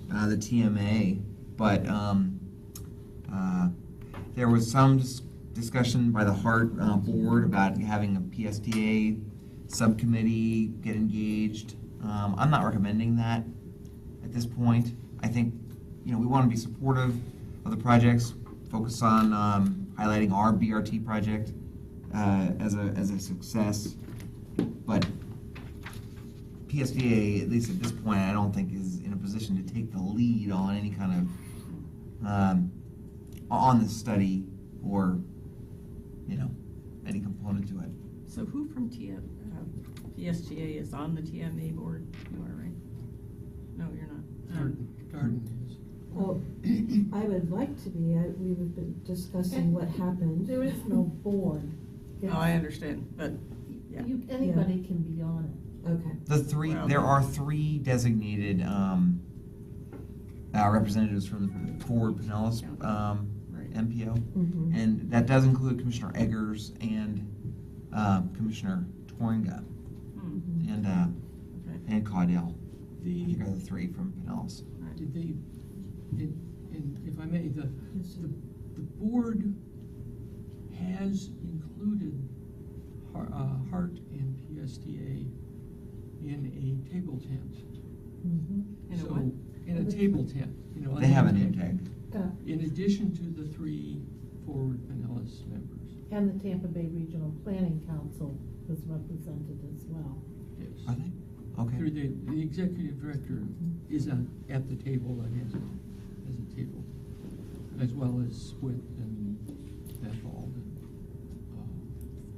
the TMA, but there was some discussion by the HART board about having a PSTA subcommittee get engaged. I'm not recommending that at this point. I think, we want to be supportive of the projects, focus on highlighting our BRT project as a success. But PSTA, at least at this point, I don't think is in a position to take the lead on any kind of on the study or any component to it. So who from PSTA is on the TMA board? You are, right? No, you're not. Garden is. Oh, I would like to be. We have been discussing what happened. There is no board. Oh, I understand, but, yeah. Anybody can be on it. Okay. There are three designated representatives from the Forward Pinellas MPO, Mhm. and that does include Commissioner Eggers and Commissioner Torringa Hmm, and okay. and Caudell. I The, think are the three from Pinellas. did they, and if I may, the board has included HART and PSTA in a table tent. Mhm. In a So, what? in a table tent, They have an intake. In addition to the 3 Forward Pinellas members. And the Tampa Bay Regional Planning Council was represented as well. Yes. Are they? Okay. Through the executive director is at the table and has a table, as well as Swit and Bethald.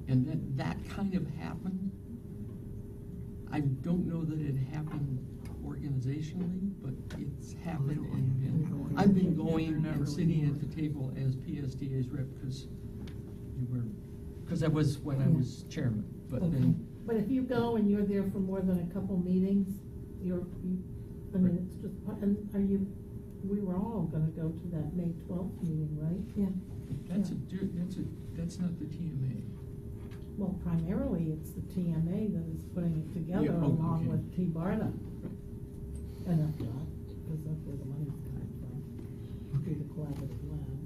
And that kind of happened. I don't know that it happened organizationally, but it's happened. And I've been going and sitting at the table as PSDA's rep because I was when I was chairman. But Okay. then But if you go and you're there for more than a couple meetings, it's just, and we were all gonna go to that May 12th meeting, right? Yeah. that's not the TMA. Well, primarily, it's the TMA that is putting it together Yeah, along okay. with T-BARTA. And if not, because that's where the money's coming from, through the collaborative lab.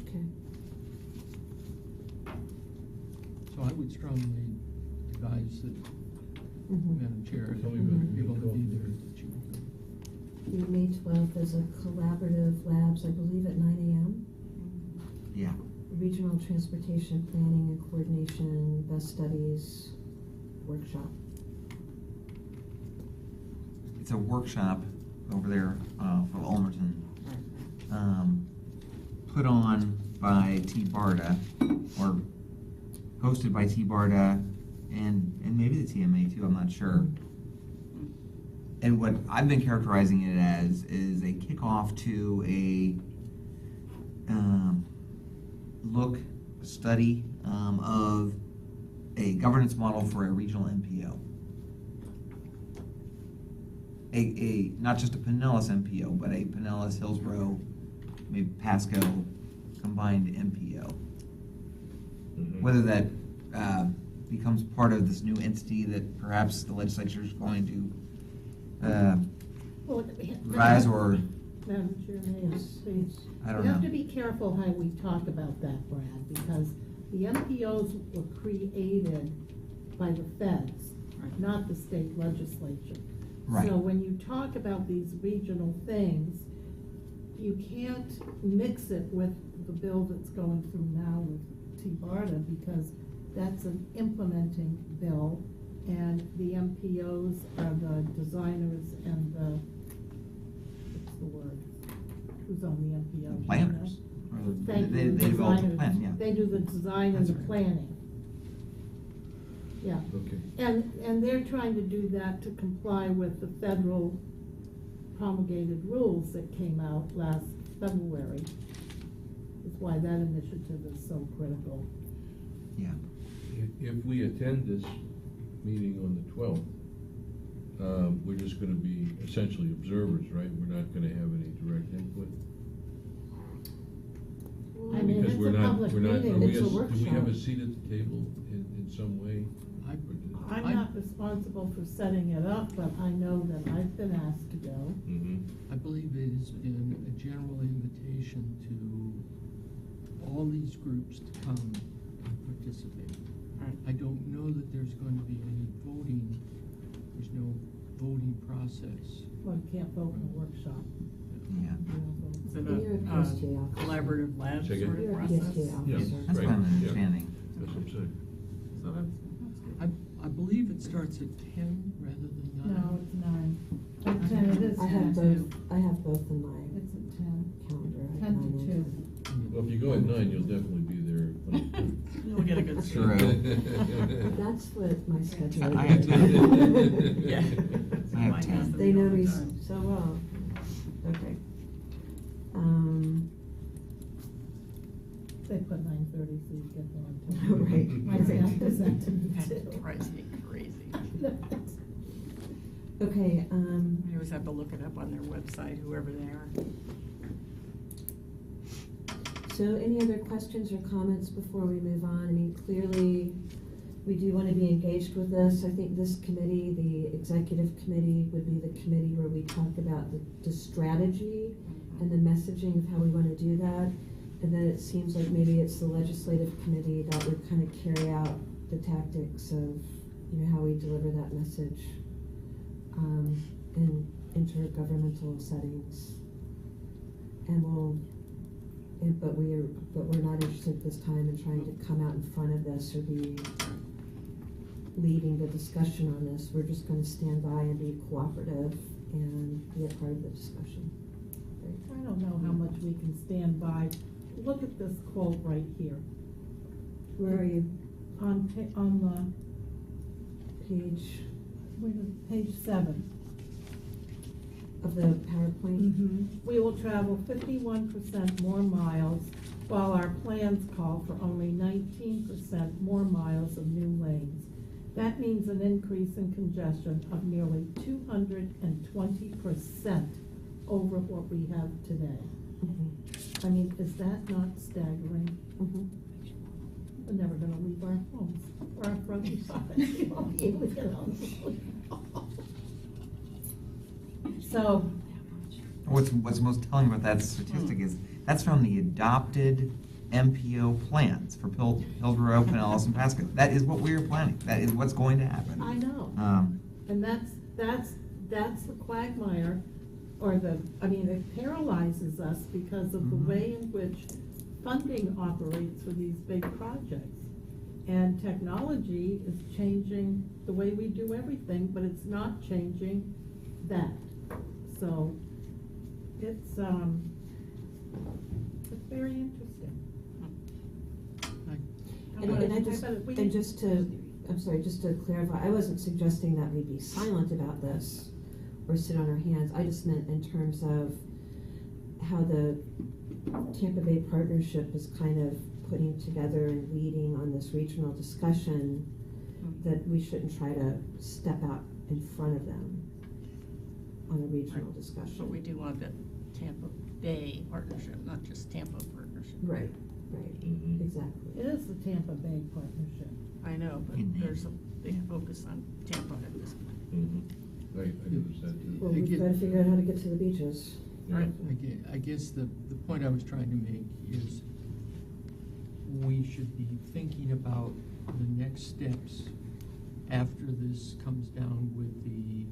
Okay. So I would strongly advise that, Mhm. Madam Chair, Tell me that about people to be May there. 12th. that you would go. The May 12th is a collaborative labs, I believe at 9 a.m. Yeah. Regional Transportation Planning and Coordination Best Studies Workshop. It's a workshop over there for Ulmerton, put on by T-BARTA, or hosted by T-BARTA, and maybe the TMA too, I'm not sure. And what I've been characterizing it as is a kickoff to a study of a governance model for a regional MPO. A not just a Pinellas MPO, but a Pinellas, Hillsborough, maybe Pasco combined MPO. Mhm. Whether that becomes part of this new entity that perhaps the legislature is going to Well, revise or Madam Chair, may I please? I don't We have know. to be careful how we talk about that, Brad, because the MPOs were created by the feds, Right. not the state legislature. Right. So when you talk about these regional things, you can't mix it with the bill that's going through now with T-BARTA, because that's an implementing bill, and the MPOs are the designers and the, what's the word? Who's on the MPO? planners. Or Thank they you, develop a designers. plan, yeah. They do the design and That's the right. planning. Yeah. Okay. And they're trying to do that to comply with the federal promulgated rules that came out last February. That's why that initiative is so critical. Yeah. If we attend this meeting on the 12th, we're just gonna be essentially observers, right? We're not gonna have any direct input? I mean, Because it's we're a not- public we're not- meeting, are we it's a Do we have a workshop. seat at the table in some way? I'm not responsible for setting it up, but I know that I've been asked to go. Mm-hmm. I believe it has been a general invitation to all these groups to come and participate. I don't know that there's going to be any voting. There's no voting process. Well, you can't vote in a workshop. Yeah. Is it And you're a a PSTA officer. collaborative lab Say again? sort You're of a process? PSTA Yeah, officer. That's right, what I'm yeah. understanding. That's what I'm saying. So that's good. I believe it starts at 10 rather than 9. No, it's 9. At 10, it is I have 10 both, too. I have both in my It's at 10. calendar. I have 10 mine to in. 2. Well, if you go at 9, you'll definitely be there. You'll get a good True. That's what my schedule I is. have Yeah. I have Mine 10. has to They be know all the me time. so well. Okay. They put 9:30 so you get there on time. Right. My staff does that to me That too. drives me crazy. Okay, You always have to look it up on their website, whoever they are. so any other questions or comments before we move on? I mean, clearly, we do want to be engaged with this. I think this committee, the executive committee, would be the committee where we talk about the strategy and the messaging of how we want to do that. And then it seems like maybe it's the legislative committee that would kind of carry out the tactics of, you know, how we deliver that message in intergovernmental settings. And but we're not interested at this time in trying to come out in front of this or be leading the discussion on this. We're just going to stand by and be cooperative and be a part of the discussion. I don't know how much we can stand by. Look at this quote right here. Where are you? On the, Page wait a minute, page 7. of the PowerPoint? We will travel 51% more miles, while our plans call for only 19% more miles of new lanes. That means an increase in congestion of nearly 220% over what we have today. Mhm. I mean, is that not staggering? Mhm. We're never gonna leave our homes or our front yards. We won't be able to get home. So, What's most telling about that statistic is that's from the adopted MPO plans for Hillsborough, Pinellas, and Pasco. That is what we are planning. That is what's going to happen. I know. And that's the quagmire, or it paralyzes us because of the way in which funding operates for these big projects. And technology is changing the way we do everything, but it's not changing that. So, it's very interesting. And just to clarify, I wasn't suggesting that we be silent about this or sit on our hands. I just meant in terms of how the Tampa Bay Partnership is kind of putting together and leading on this regional discussion, that we shouldn't try to step out in front of them on a regional discussion. But we do want the Tampa Bay partnership, not just Tampa partnership. Right, Mhm. exactly. It is the Tampa Bay Partnership. I know, but Indeed. there's a big focus on Tampa at this point. Mhm. I noticed that too. Well, we've got to figure out how to get to the beaches. Yeah. I guess the point I was trying to make is we should be thinking about the next steps after this comes down with the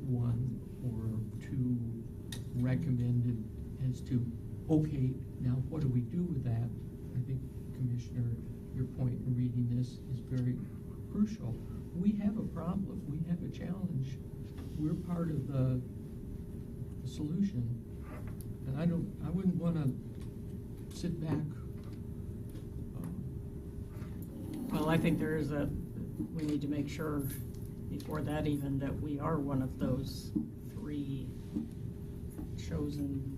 1 or 2 recommended as to, okay, now what do we do with that? I think, Commissioner, your point in reading this is very crucial. We have a problem, we have a challenge. We're part of the solution. And I wouldn't want to sit back. Well, I think we need to make sure before that even that we are one of those 3 chosen,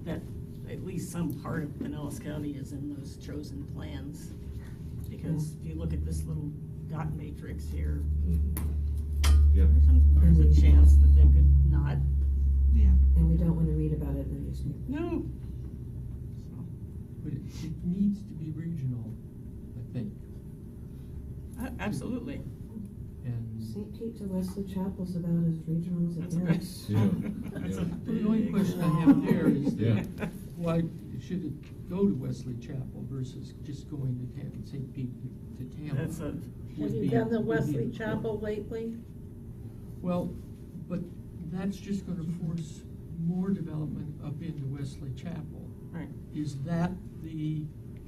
that at least some part of Pinellas County is in those chosen plans. Because if you look at this little dot matrix here, Yeah. there's a chance that they could not. Yeah. And we don't want to read about it in the newspaper. No. But it needs to be regional, I think. Absolutely. And St. Pete to Wesley Chapel's about as regional as it That's right. gets. Yeah. That's a Yeah. the only big- question I have there is Yeah. that, why, should it go to Wesley Chapel versus just going to Tampa, St. Pete to Tampa? That's a, would Have you be- done the would be Wesley the Chapel lately? Well, but that's just gonna force more development up into Wesley Chapel. right. Is that the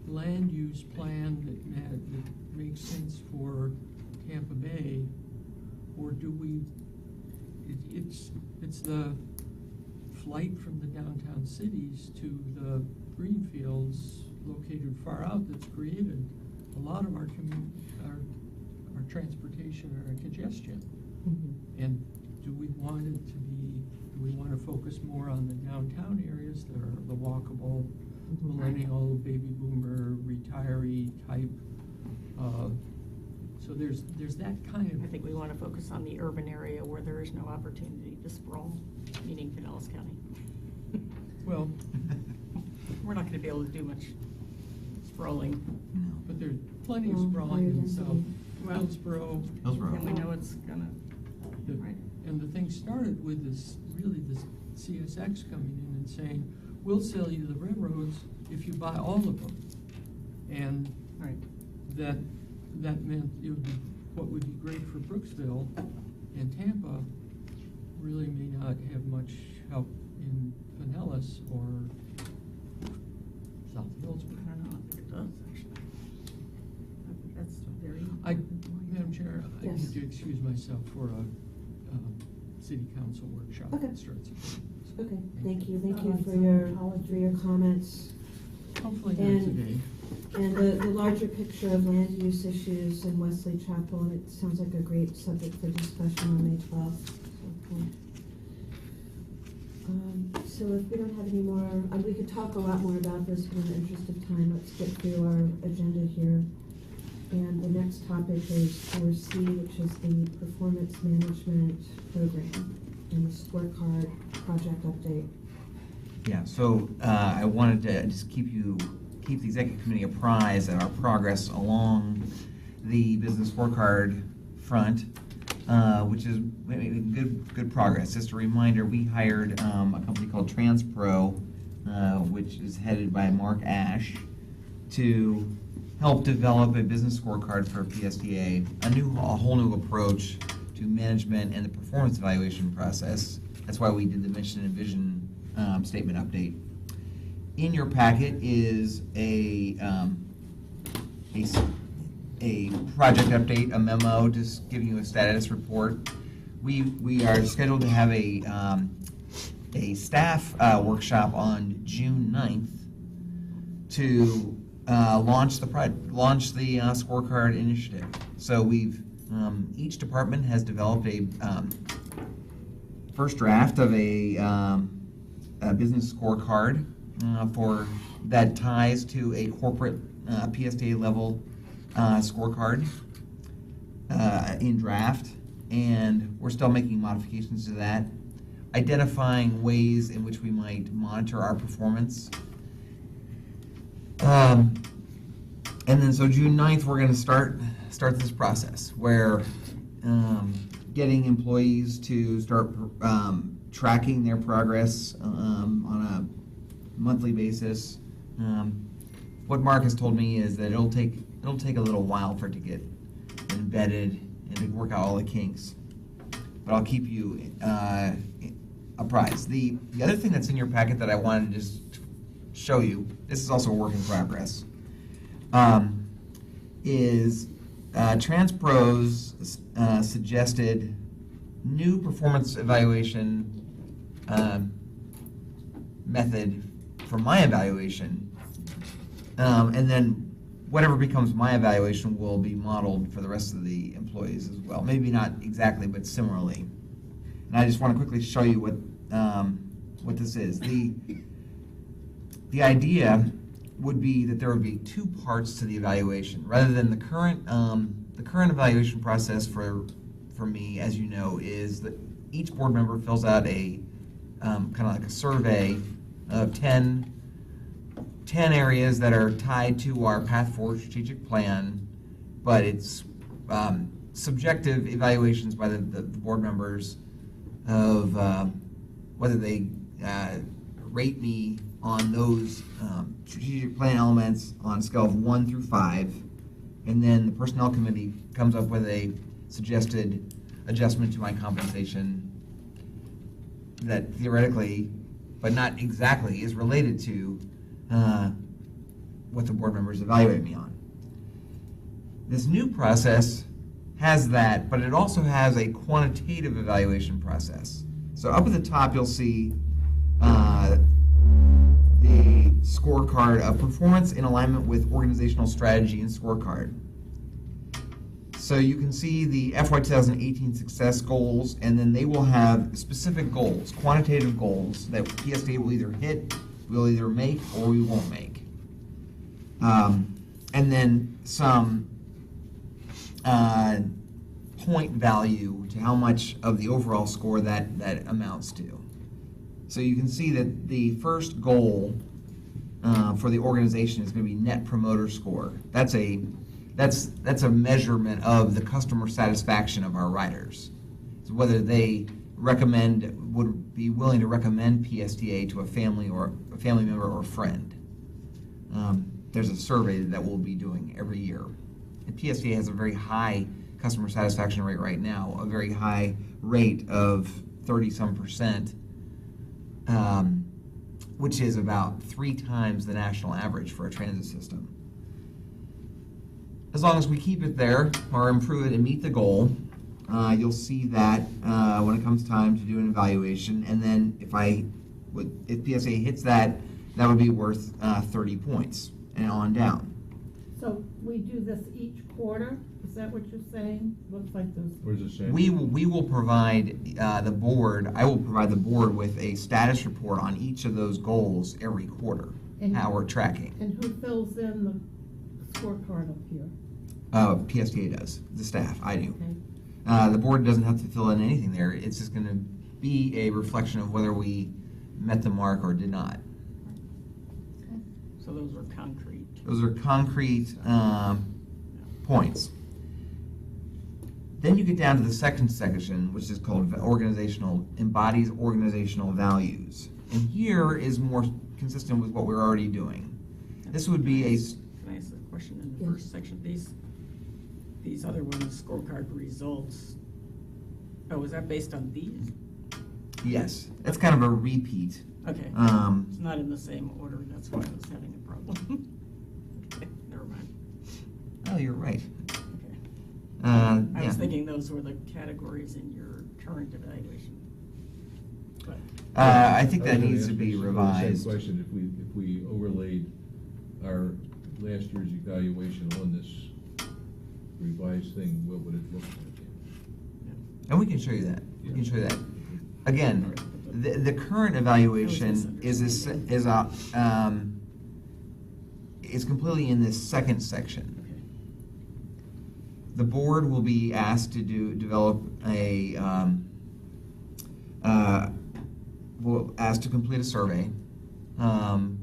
land use plan that makes sense for Tampa Bay? Or do we, it's the flight from the downtown cities to the greenfields located far out that's created a lot of our transportation or our congestion. And do we want it to be, do we want to focus more on the downtown areas that are the walkable, millennial, baby boomer, retiree type? So there's that kind of. I think we want to focus on the urban area where there is no opportunity to sprawl, meaning Pinellas County. Well, We're not going to be able to do much sprawling. but there's plenty of Well, sprawling higher in density. South Well, Hillsborough. Hillsborough. And we know it's gonna, The- right. And the thing started with this CSX coming in and saying, we'll sell you the railroads if you buy all of them. And Right. that meant it would be, what would be great for Brooksville and Tampa really may not have much help in Pinellas or South I Hillsborough. don't know, I think it does, actually. I think that's very. Madam Chair, I Yes. need to excuse myself for a city council workshop Okay. that starts. Okay, thank you for your comments. Hopefully not And- today. And the larger picture of land use issues in Wesley Chapel, and it sounds like a great subject for discussion on May 12th. So if we don't have any more, we could talk a lot more about this, but in the interest of time, let's get through our agenda here. And the next topic is 4C, which is the Performance Management Program and the scorecard project update. Yeah, so I wanted to just keep the executive committee apprised of our progress along the business scorecard front, which is good progress. Just a reminder, we hired a company called TransPro, which is headed by Mark Ash, to help develop a business scorecard for PSTA, a whole new approach to management and the performance evaluation process. That's why we did the mission and vision statement update. In your packet is a project update, a memo, just giving you a status report. We are scheduled to have a staff workshop on June 9th to launch the scorecard initiative. So we've each department has developed a first draft of a business scorecard for that ties to a corporate PSTA level scorecard in draft, and we're still making modifications to that, identifying ways in which we might monitor our performance. And then so June 9th, we're going to start this process where getting employees to start tracking their progress on a monthly basis. What Mark has told me is that it'll take a little while for it to get embedded and to work out all the kinks. But I'll keep you apprised. The other thing that's in your packet that I wanted to just show you, this is also a work in progress, is TransPro's suggested new performance evaluation method for my evaluation, and then whatever becomes my evaluation will be modeled for the rest of the employees as well. Maybe not exactly, but similarly. And I just want to quickly show you what this is. The idea would be that there would be two parts to the evaluation, rather than the current evaluation process for me, as you know, is that each board member fills out a kind of like a survey of 10 areas that are tied to our Path Forward strategic plan, but it's subjective evaluations by the board members of whether they rate me on those strategic plan elements on a scale of 1 through 5, and then the Personnel Committee comes up with a suggested adjustment to my compensation that theoretically, but not exactly, is related to what the board members evaluate me on. This new process has that, but it also has a quantitative evaluation process. So up at the top, you'll see the scorecard of performance in alignment with organizational strategy and scorecard. So you can see the FY 2018 success goals, and then they will have specific goals, quantitative goals that PSTA will either hit, we'll either make, or we won't make. And then some point value to how much of the overall score that amounts to. So you can see that the first goal for the organization is going to be Net Promoter Score. That's a measurement of the customer satisfaction of our riders. So whether they would be willing to recommend PSTA to a family member or friend. There's a survey that we'll be doing every year. And PSTA has a very high customer satisfaction rate right now, a very high rate of 30-some%, which is about 3 times the national average for a transit system. As long as we keep it there or improve it and meet the goal, you'll see that when it comes time to do an evaluation, and then if PSA hits that, that would be worth 30 points and on down. So we do this each quarter? Is that what you're saying? Looks like those. What does it say? We will provide the board, I will provide the board with a status report on each of those goals every quarter, And- how we're tracking. And who fills in the scorecard up here? PSTA does, the staff, I do. Okay. The board doesn't have to fill in anything there, it's just gonna be a reflection of whether we met the mark or did not. So those are concrete. Those are concrete points. Then you get down to the second section, which is called embodies organizational values. And here is more consistent with what we're already doing. This would be Can I ask a question in the Yes. first section? These other ones, scorecard results, oh, is that based on these? yes, it's kind of a repeat. Okay. Um, It's not in the same order, that's why I was having a problem. Okay, never mind. Oh, you're right. Okay. Yeah. I was thinking those were the categories in your current evaluation. But I think that I was gonna needs to ask be you the same revised. question, if we overlaid our last year's evaluation on this revised thing, what would it look like? And we can show you that. We can show you that. Again, the current evaluation is completely in this second section. okay. The board will be asked to develop asked to complete a survey, and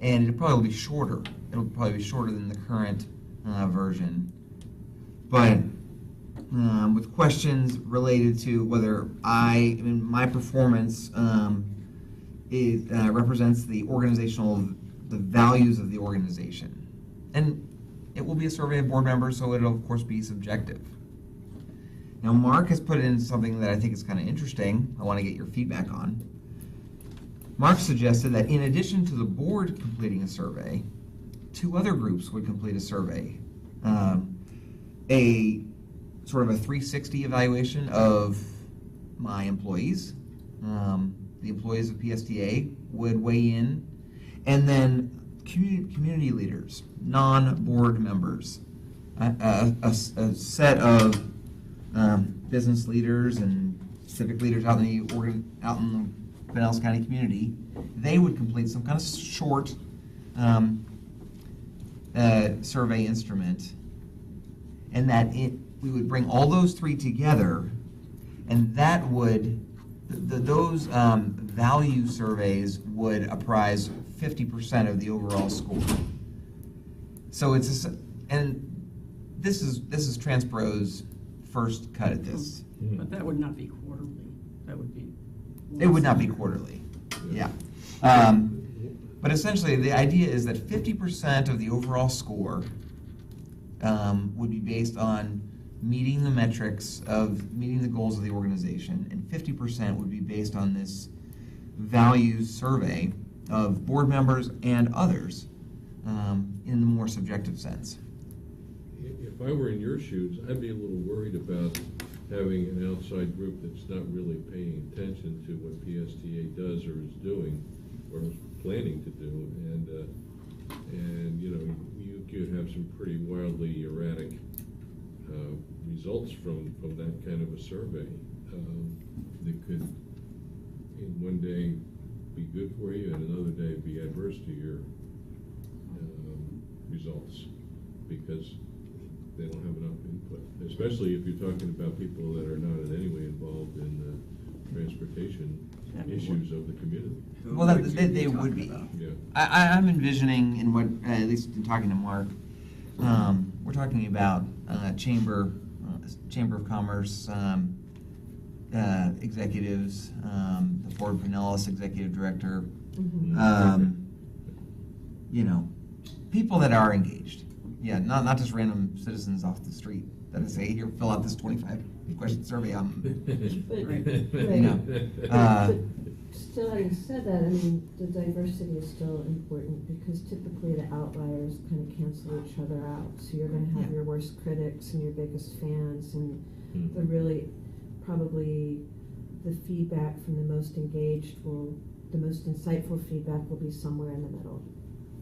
it probably will be shorter. It'll probably be shorter than the current version, but with questions related to whether my performance represents the values of the organization, and it will be a survey of board members, so it'll of course be subjective. Now, Mark has put in something that I think is kind of interesting. I want to get your feedback on. Mark suggested that in addition to the board completing a survey, 2 other groups would complete a survey. A sort of a 360 evaluation of my employees. The employees of PSTA would weigh in, and then community leaders, non-board members, a set of business leaders and civic leaders out in the Pinellas County community. They would complete some kind of short survey instrument, and that we would bring all those 3 together, and that would those value surveys would apprise 50% of the overall score. So this is Transpro's first cut at this. But that would not be quarterly, that would be. It would not be quarterly. Yeah. But essentially, the idea is that 50% of the overall score would be based on meeting the metrics of meeting the goals of the organization, and 50% would be based on this values survey of board members and others in the more subjective sense. If I were in your shoes, I'd be a little worried about having an outside group that's not really paying attention to what PSTA does or is doing or is planning to do, and you know, you could have some pretty wildly erratic results from that kind of a survey that could in one day be good for you and another day be adverse to your results because they don't have enough input, especially if you're talking about people that are not in any way involved in the transportation issues of the community. Well, they would be. Yeah. I'm envisioning, in what, at least in talking to Mark, we're talking about Chamber of Commerce executives, the Ford Pinellas executive director, you know, people that are engaged. Yeah, not just random citizens off the street that say, here, fill out this 25-question survey. You know. But still, having said that, I mean, the diversity is still important because typically the outliers kind of cancel each other out. So you're going to have your worst critics and your biggest fans, and the really, probably the feedback from the most engaged the most insightful feedback will be somewhere in the middle.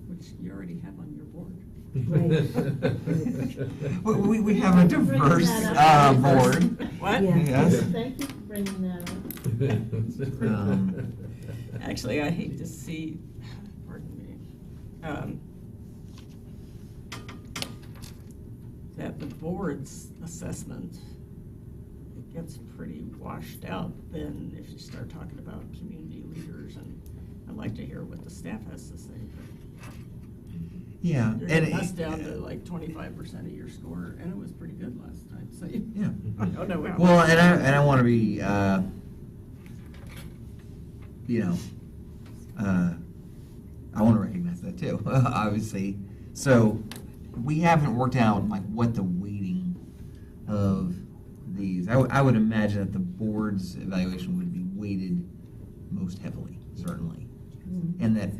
Which you already have on your board. Right. We have a diverse board. What? Yeah. Yes. Thank you for bringing that up. Actually, I hate to see, pardon me, that the board's assessment, it gets pretty washed out then if you start talking about community leaders, and I'd like to hear what the staff has to say. Yeah, You're and getting us down to like 25% of your score, and it was pretty good last time, so you. yeah. Oh, no, Well, and I want to be, you know, I want to recognize that too, obviously. So we haven't worked out like what the weighting of these. I would imagine that the board's evaluation would be weighted most heavily, certainly, and that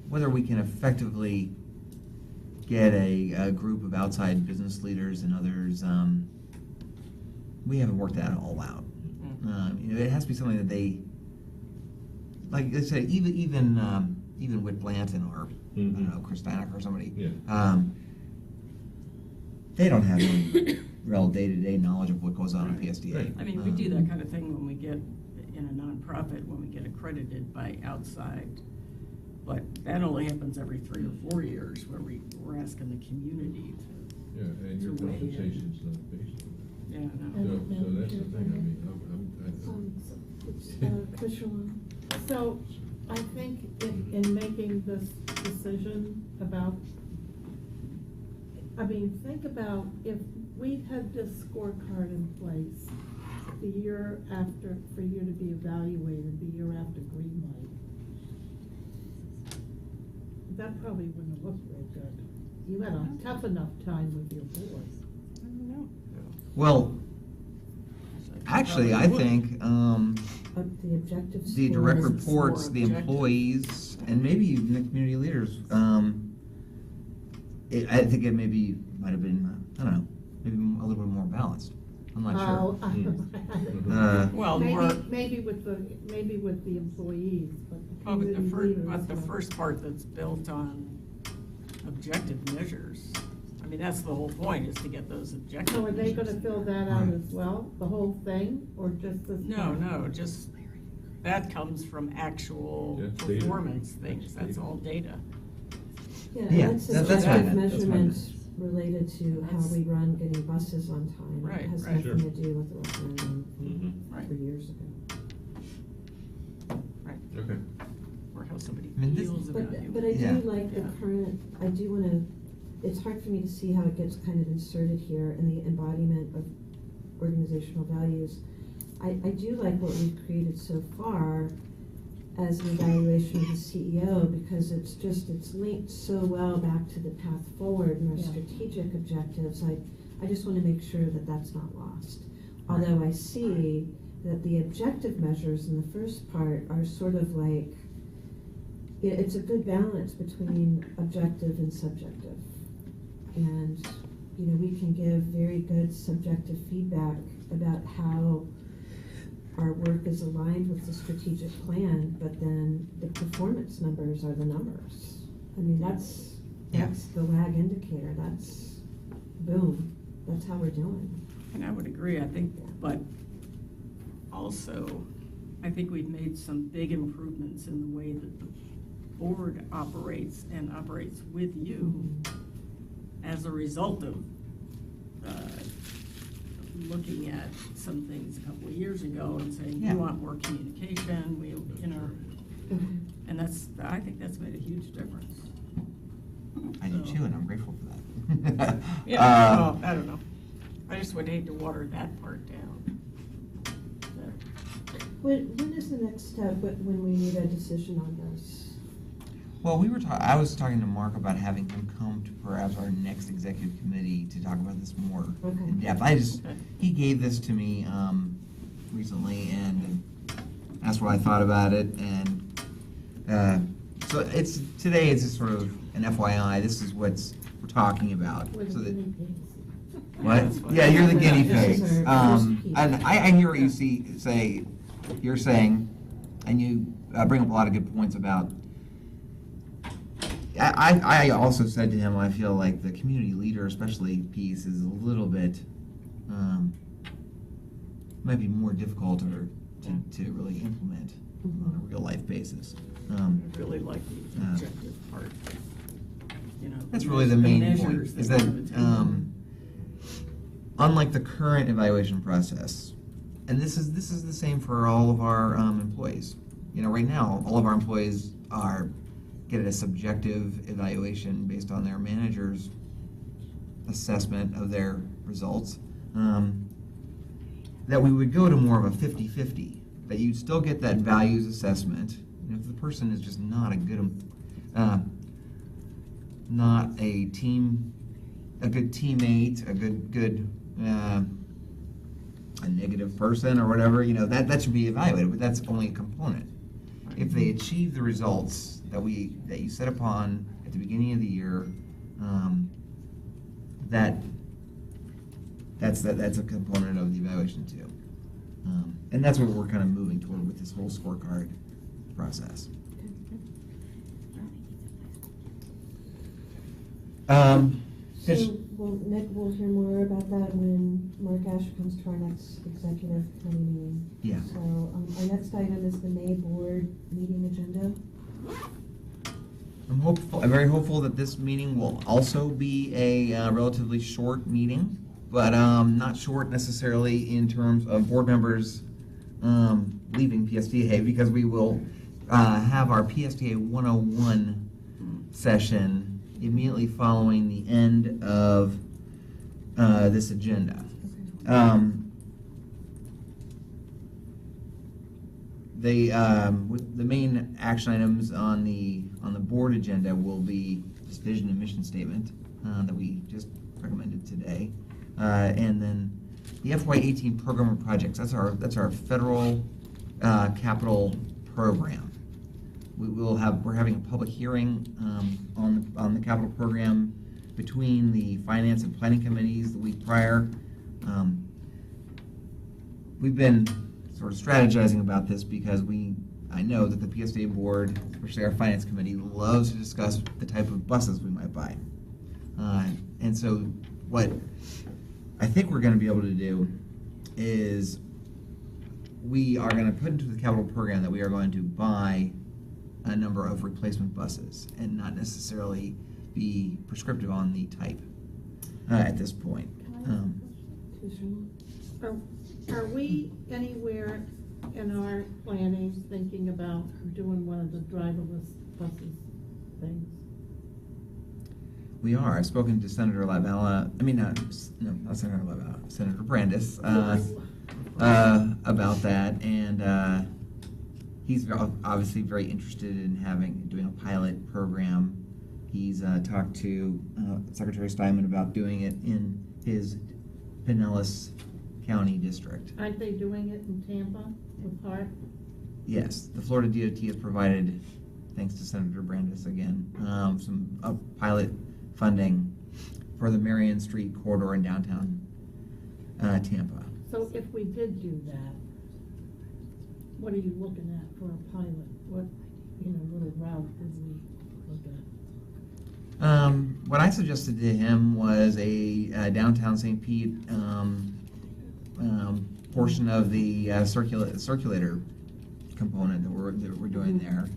whether we can effectively get a group of outside business leaders and others, we haven't worked that all out. It has to be something that they, like I said, even Whit Blanton or I don't know, Chris Stanek or somebody, they don't have any real day-to-day knowledge of what goes on in PSTA. I mean, we do that kind of thing when we get in a nonprofit, when we get accredited by outside. But that only happens every 3 or 4 years, where we're asking the community to. Yeah, and your to weigh in. compensation's not based on Yeah, that. no. So that's the thing, I mean, Commissioner, so I think in making this decision about, I mean, think about if we had this scorecard in place the year after, for you to be evaluated, the year after green light. That probably wouldn't have looked very good. You had a tough enough time with your board. I don't know. Well, actually, I think The objective the direct score is reports, more the objective. employees, and maybe even the community leaders, I think it might have been, I don't know, maybe a little bit more balanced. I'm not sure. Well, more. Maybe with the employees, but the Well, community leaders. but the first part that's built on objective measures, I mean, that's the whole point, is to get those objective So are they measures. gonna fill that out as well, the whole thing, or just this? No, part? no, just, that comes from actual Yeah, data. performance things, that's all data. Yeah, That's that's objective fine. That's measurements related to how we run getting buses on time. Right, It has right. nothing to do with the referendum Right. 3 years ago. Right. Okay. Or how somebody I mean, this- feels about you. But I do Yeah. like the Yeah. current, I do want to, it's hard for me to see how it gets kind of inserted here in the embodiment of organizational values. I do like what we've created so far, as an evaluation of the CEO, because it's linked so well back to the path forward and our Yeah. strategic objectives. I just want to make sure that that's not lost. Although I see that the objective measures in the first part are sort of like, it's a good balance between objective and subjective. And, we can give very good subjective feedback about how our work is aligned with the strategic plan, but then the performance numbers are the numbers. I mean, that's the WAG indicator. That's, boom, that's how we're doing. And I would agree, I think, but also, I think we've made some big improvements in the way that the board operates and operates with you as a result of looking at some things a couple of years ago and saying, Yeah. we want more communication, and I think that's made a huge difference. I do too, and I'm grateful for that. Yeah, well, I don't know. I just would hate to water that part down. When is the next step when we need a decision on this? Well, I was talking to Mark about having him come to perhaps our next executive committee to talk about this more Okay. in depth. He gave this to me recently and asked what I thought about it, and so today it's just sort of an FYI. This is what we're talking about. We're the So that, guinea pigs. what? Yeah, you're the guinea This is pigs. our first piece. And I hear what you're saying, and you bring up a lot of good points about. I also said to him, I feel like the community leader, especially piece, is a little bit, might be more difficult to really implement on a real life basis. I really like the objective part. That's really the main point, measures is that that, we would take. unlike the current evaluation process, and this is the same for all of our employees. Right now, all of our employees get a subjective evaluation based on their manager's assessment of their results. That we would go to more of a 50-50, that you'd still get that values assessment. If the person is just not a good, not a good teammate, a negative person or whatever, that should be evaluated, but that's only a component. If they achieve the results that you set upon at the beginning of the year, that's a component of the evaluation too. And that's what we're kind of moving toward with this whole scorecard process. Nick, we'll hear more about that when Mark Asher comes to our next executive committee meeting. Yeah. So our next item is the May board meeting agenda. I'm very hopeful that this meeting will also be a relatively short meeting, but not short necessarily in terms of board members leaving PSTA, because we will have our PSTA 101 session immediately following the end of this agenda. The main action items on the board agenda will be this vision and mission statement that we just recommended today, and then the FY18 program of projects. That's our federal capital program. We're having a public hearing on the capital program between the finance and planning committees the week prior. We've been sort of strategizing about this because I know that the PSTA board, especially our finance committee, loves to discuss the type of buses we might buy. And so what I think we're going to be able to do is we are going to put into the capital program that we are going to buy a number of replacement buses and not necessarily be prescriptive on the type at this point. Are we anywhere in our planning thinking about doing one of the driverless buses things? We are. I've spoken to Senator LaValla, not Senator LaValla, Senator Brandis, about that, and He's obviously very interested in doing a pilot program. He's talked to Secretary Steinman about doing it in his Pinellas County district. Aren't they doing it in Tampa with Hart? Yes, the Florida DOT has provided, thanks to Senator Brandis again, some pilot funding for the Marion Street corridor in downtown Tampa. So if we did do that, what are you looking at for a pilot? What, little route would we look at? What I suggested to him was a downtown St. Pete portion of the circulator component that we're doing there.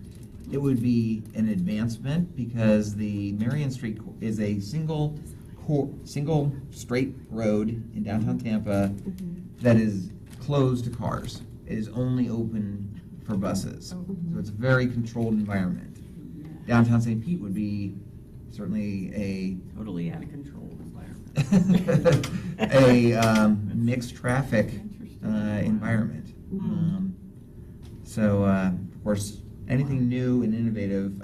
It would be an advancement because the Marion Street is a single straight road in downtown Tampa that is closed to cars. It is only open for buses. So it's a very controlled environment. Downtown St. Pete would be certainly a Totally out of control environment. a mixed traffic environment. So, of course, anything new and innovative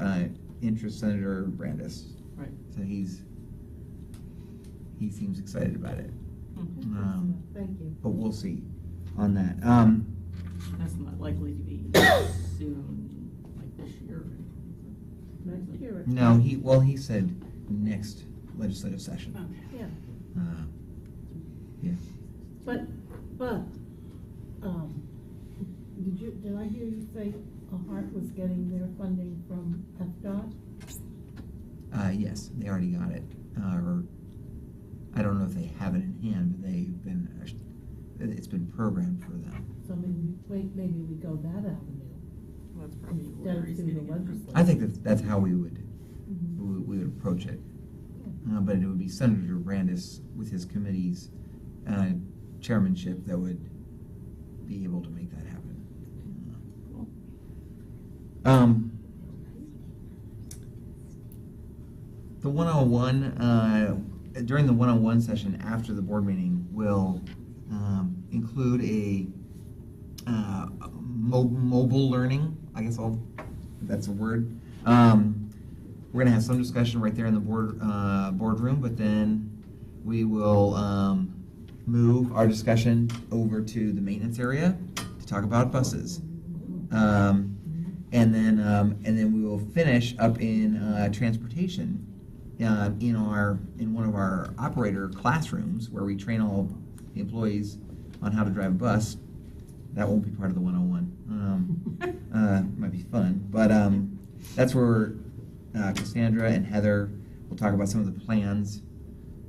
interests Senator Brandis. Right. So he seems excited about it. Thank you. But we'll see on that. That's not likely to be soon, like this year. Next year. No, he said next legislative session. Yeah, Yeah. but, did I hear you say Hart was getting their funding from FDOT? Yes, they already got it. Or I don't know if they have it in hand, but it's been programmed for them. So maybe we go that avenue. Well, that's probably Instead where of he's through the getting it from. legislature. I think that's how we would Mhm. we would approach it. But it would be Senator Brandis with his committee's chairmanship that would be able to make that happen. The 101, during the 101 session after the board meeting, will include a mobile learning, I guess that's a word. We're going to have some discussion right there in the boardroom, but then we will move our discussion over to the maintenance area to talk about buses. And then we will finish up in transportation in one of our operator classrooms where we train all the employees on how to drive a bus. That won't be part of the 101. Might be fun, but that's where Cassandra and Heather will talk about some of the plans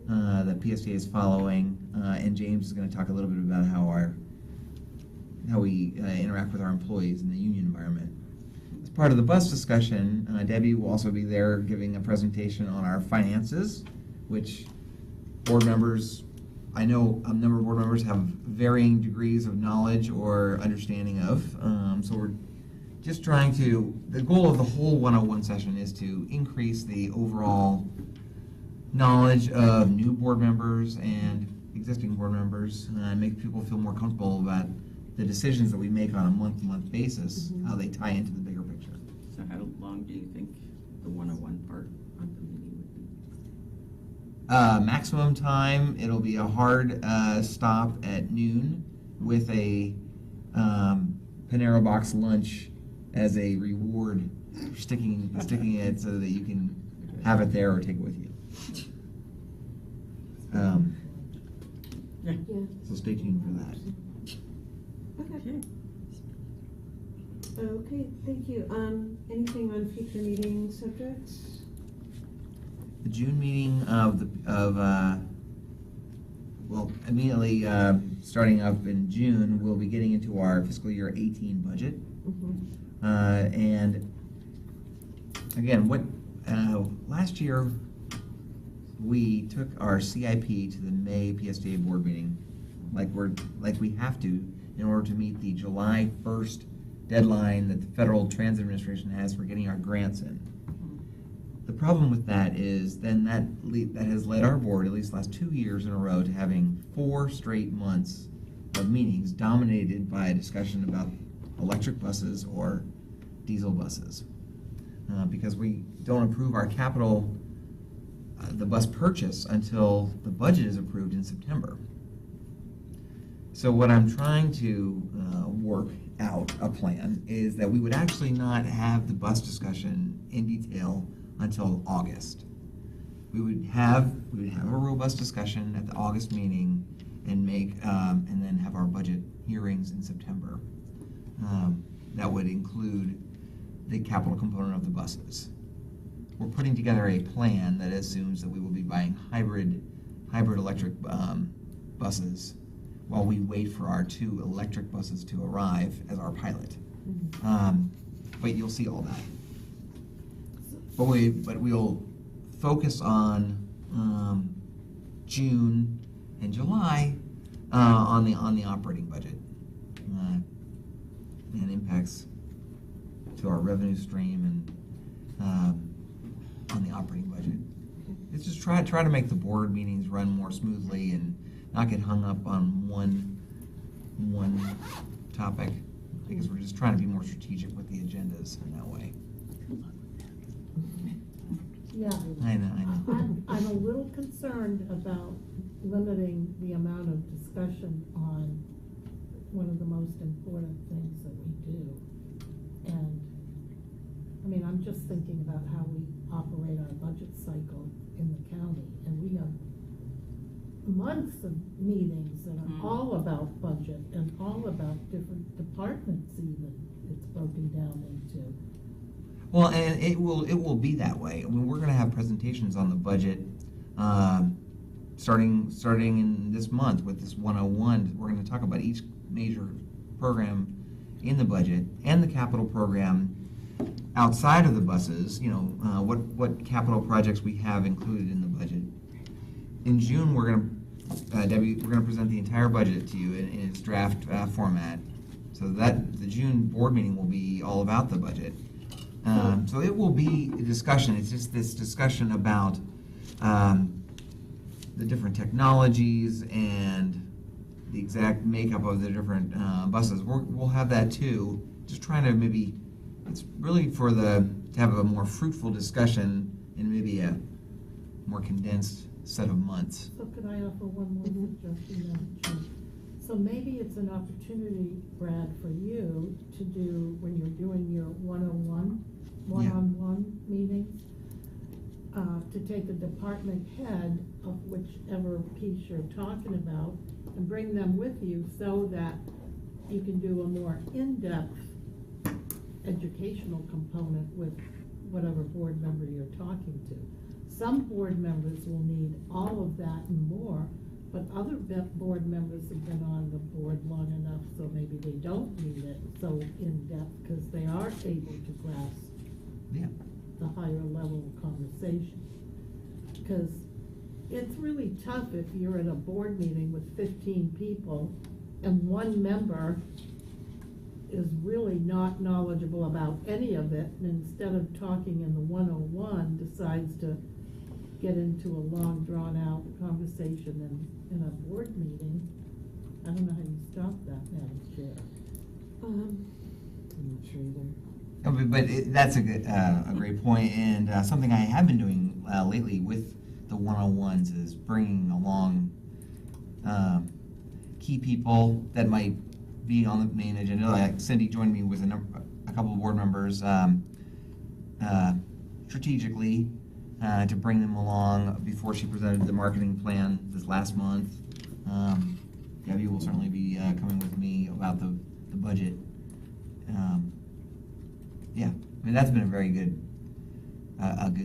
that PSTA is following, and James is going to talk a little bit about how we interact with our employees in the union environment. As part of the bus discussion, Debbie will also be there giving a presentation on our finances, which board members, I know a number of board members have varying degrees of knowledge or understanding of. So we're just trying to, the goal of the whole 101 session is to increase the overall knowledge of new board members and existing board members, and make people feel more comfortable about the decisions that we make on a month-to-month basis, how they tie into the bigger picture. So how long do you think the 101 part of the meeting would be? Maximum time, it'll be a hard stop at noon with a Panera box lunch as a reward for sticking it so that you can have it there or take it with you. Yeah. So stay tuned for that. Okay. Okay, thank you. Anything on future meeting subjects? The June meeting well, immediately starting up in June, we'll be getting into our fiscal year 18 budget. And again, last year we took our CIP to the May PSTA board meeting, like we have to in order to meet the July 1st deadline that the Federal Transit Administration has for getting our grants in. The problem with that is then that has led our board, at least the last 2 years in a row, to having 4 straight months of meetings dominated by a discussion about electric buses or diesel buses. Because we don't approve our capital, the bus purchase, until the budget is approved in September. So what I'm trying to work out a plan is that we would actually not have the bus discussion in detail until August. We would have a robust discussion at the August meeting and and then have our budget hearings in September. That would include the capital component of the buses. We're putting together a plan that assumes that we will be buying hybrid electric buses while we wait for our 2 electric buses to arrive as our pilot. But you'll see all that. But we'll focus on June and July on the operating budget and impacts to our revenue stream and on the operating budget. It's just try to make the board meetings run more smoothly and not get hung up on one topic, because we're just trying to be more strategic with the agendas in that way. Yeah. I know. I'm a little concerned about limiting the amount of discussion on one of the most important things that we do. And, I mean, I'm just thinking about how we operate our budget cycle in the county. And we have months of meetings that are all about budget and all about different departments even, it's broken down into. Well, and it will be that way. I mean, we're going to have presentations on the budget starting in this month with this 101. We're going to talk about each major program in the budget and the capital program outside of the buses. You know, what capital projects we have included in the budget. In June, we're going to Debbie, we're going to present the entire budget to you in its draft format. So that the June board meeting will be all about the budget. So it will be a discussion. It's just this discussion about the different technologies and the exact makeup of the different buses. We'll have that too. Just trying to maybe, it's really to have a more fruitful discussion in maybe a more condensed set of months. So could I offer one more suggestion, Madam Chair? So maybe it's an opportunity, Brad, for you to do, when you're doing your one-on-one meetings, to take a department head of whichever piece you're talking about and bring them with you so that you can do a more in-depth educational component with whatever board member you're talking to. Some board members will need all of that and more, but other board members have been on the board long enough so maybe they don't need it so in-depth because they are able to grasp the higher level of conversation. Because it's really tough if you're at a board meeting with 15 people and one member is really not knowledgeable about any of it, and instead of talking in the 101 decides to get into a long drawn-out conversation in a board meeting. I don't know how you stop that, Madam Chair. I'm not sure either. But that's a great point, and something I have been doing lately with the 101s is bringing along key people that might be on the main agenda. Like Cindy joined me with a couple of board members strategically to bring them along before she presented the marketing plan this last month. Debbie will certainly be coming with me about the budget. Yeah, I mean, that's been a very good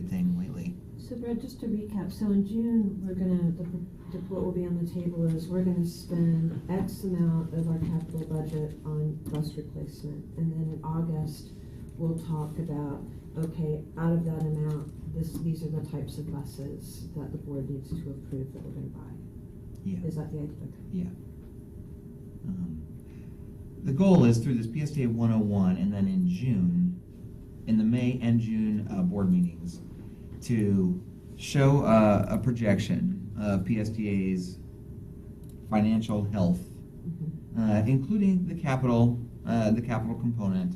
thing lately. So Brad, just to recap, so in June, we're gonna, what will be on the table is we're gonna spend X amount of our capital budget on bus replacement. And then in August, we'll talk about, okay, out of that amount, these are the types of buses that the board needs to approve that we're gonna buy. Yeah. Is that the idea? Yeah. The goal is through this PSTA 101 and then in June, in the May and June board meetings, to show a projection of PSTA's financial health, including the capital the capital component,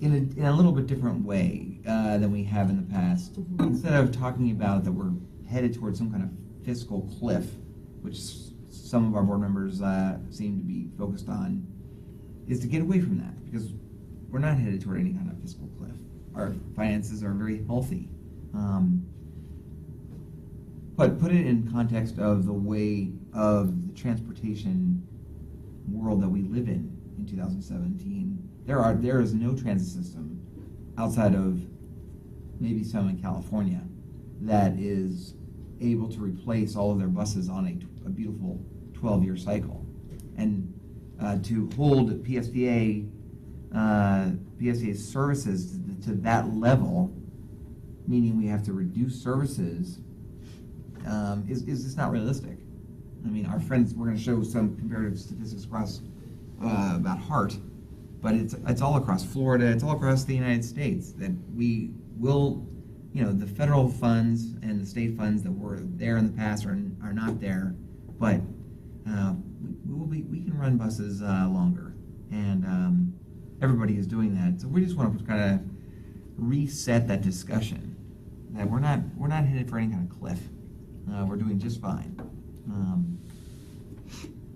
in a little bit different way than we have in the past. Mhm. Instead of talking about that we're headed towards some kind of fiscal cliff, which some of our board members seem to be focused on, is to get away from that, because we're not headed toward any kind of fiscal cliff. Our finances are very healthy. But put it in context of the way of the transportation world that we live in 2017. There is no transit system outside of maybe some in California that is able to replace all of their buses on a beautiful 12-year cycle. And to hold PSTA services to that level, meaning we have to reduce services, is just not realistic. I mean, our friends, we're going to show some comparative statistics across about HART, but it's all across Florida, it's all across the United States, that we will, the federal funds and the state funds that were there in the past are not there, but we can run buses longer, and everybody is doing that. So we just want to kind of reset that discussion that we're not headed for any kind of cliff. We're doing just fine.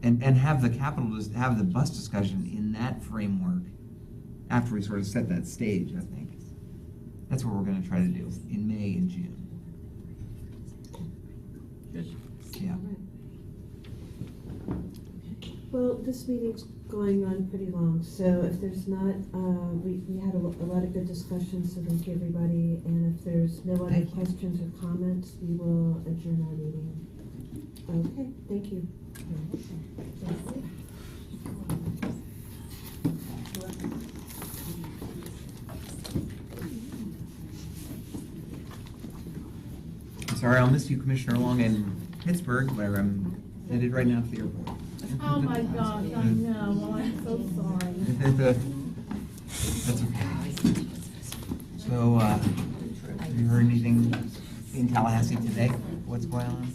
And have the capital, just have the bus discussion in that framework after we sort of set that stage, I think. That's what we're going to try to do in May and June. Good. Yeah. Well, this meeting's going on pretty long, so if there's not, we had a lot of good discussions, so thank you, everybody. And if there's no other Thank you. questions or comments, we will adjourn our meeting. Okay, thank you. Sorry, I'll miss you, Commissioner Long, in Pittsburgh, where I'm headed right now to the airport. Oh my gosh, I know, well, I'm so sorry. That's okay. So, have you heard anything in Tallahassee today? What's going on?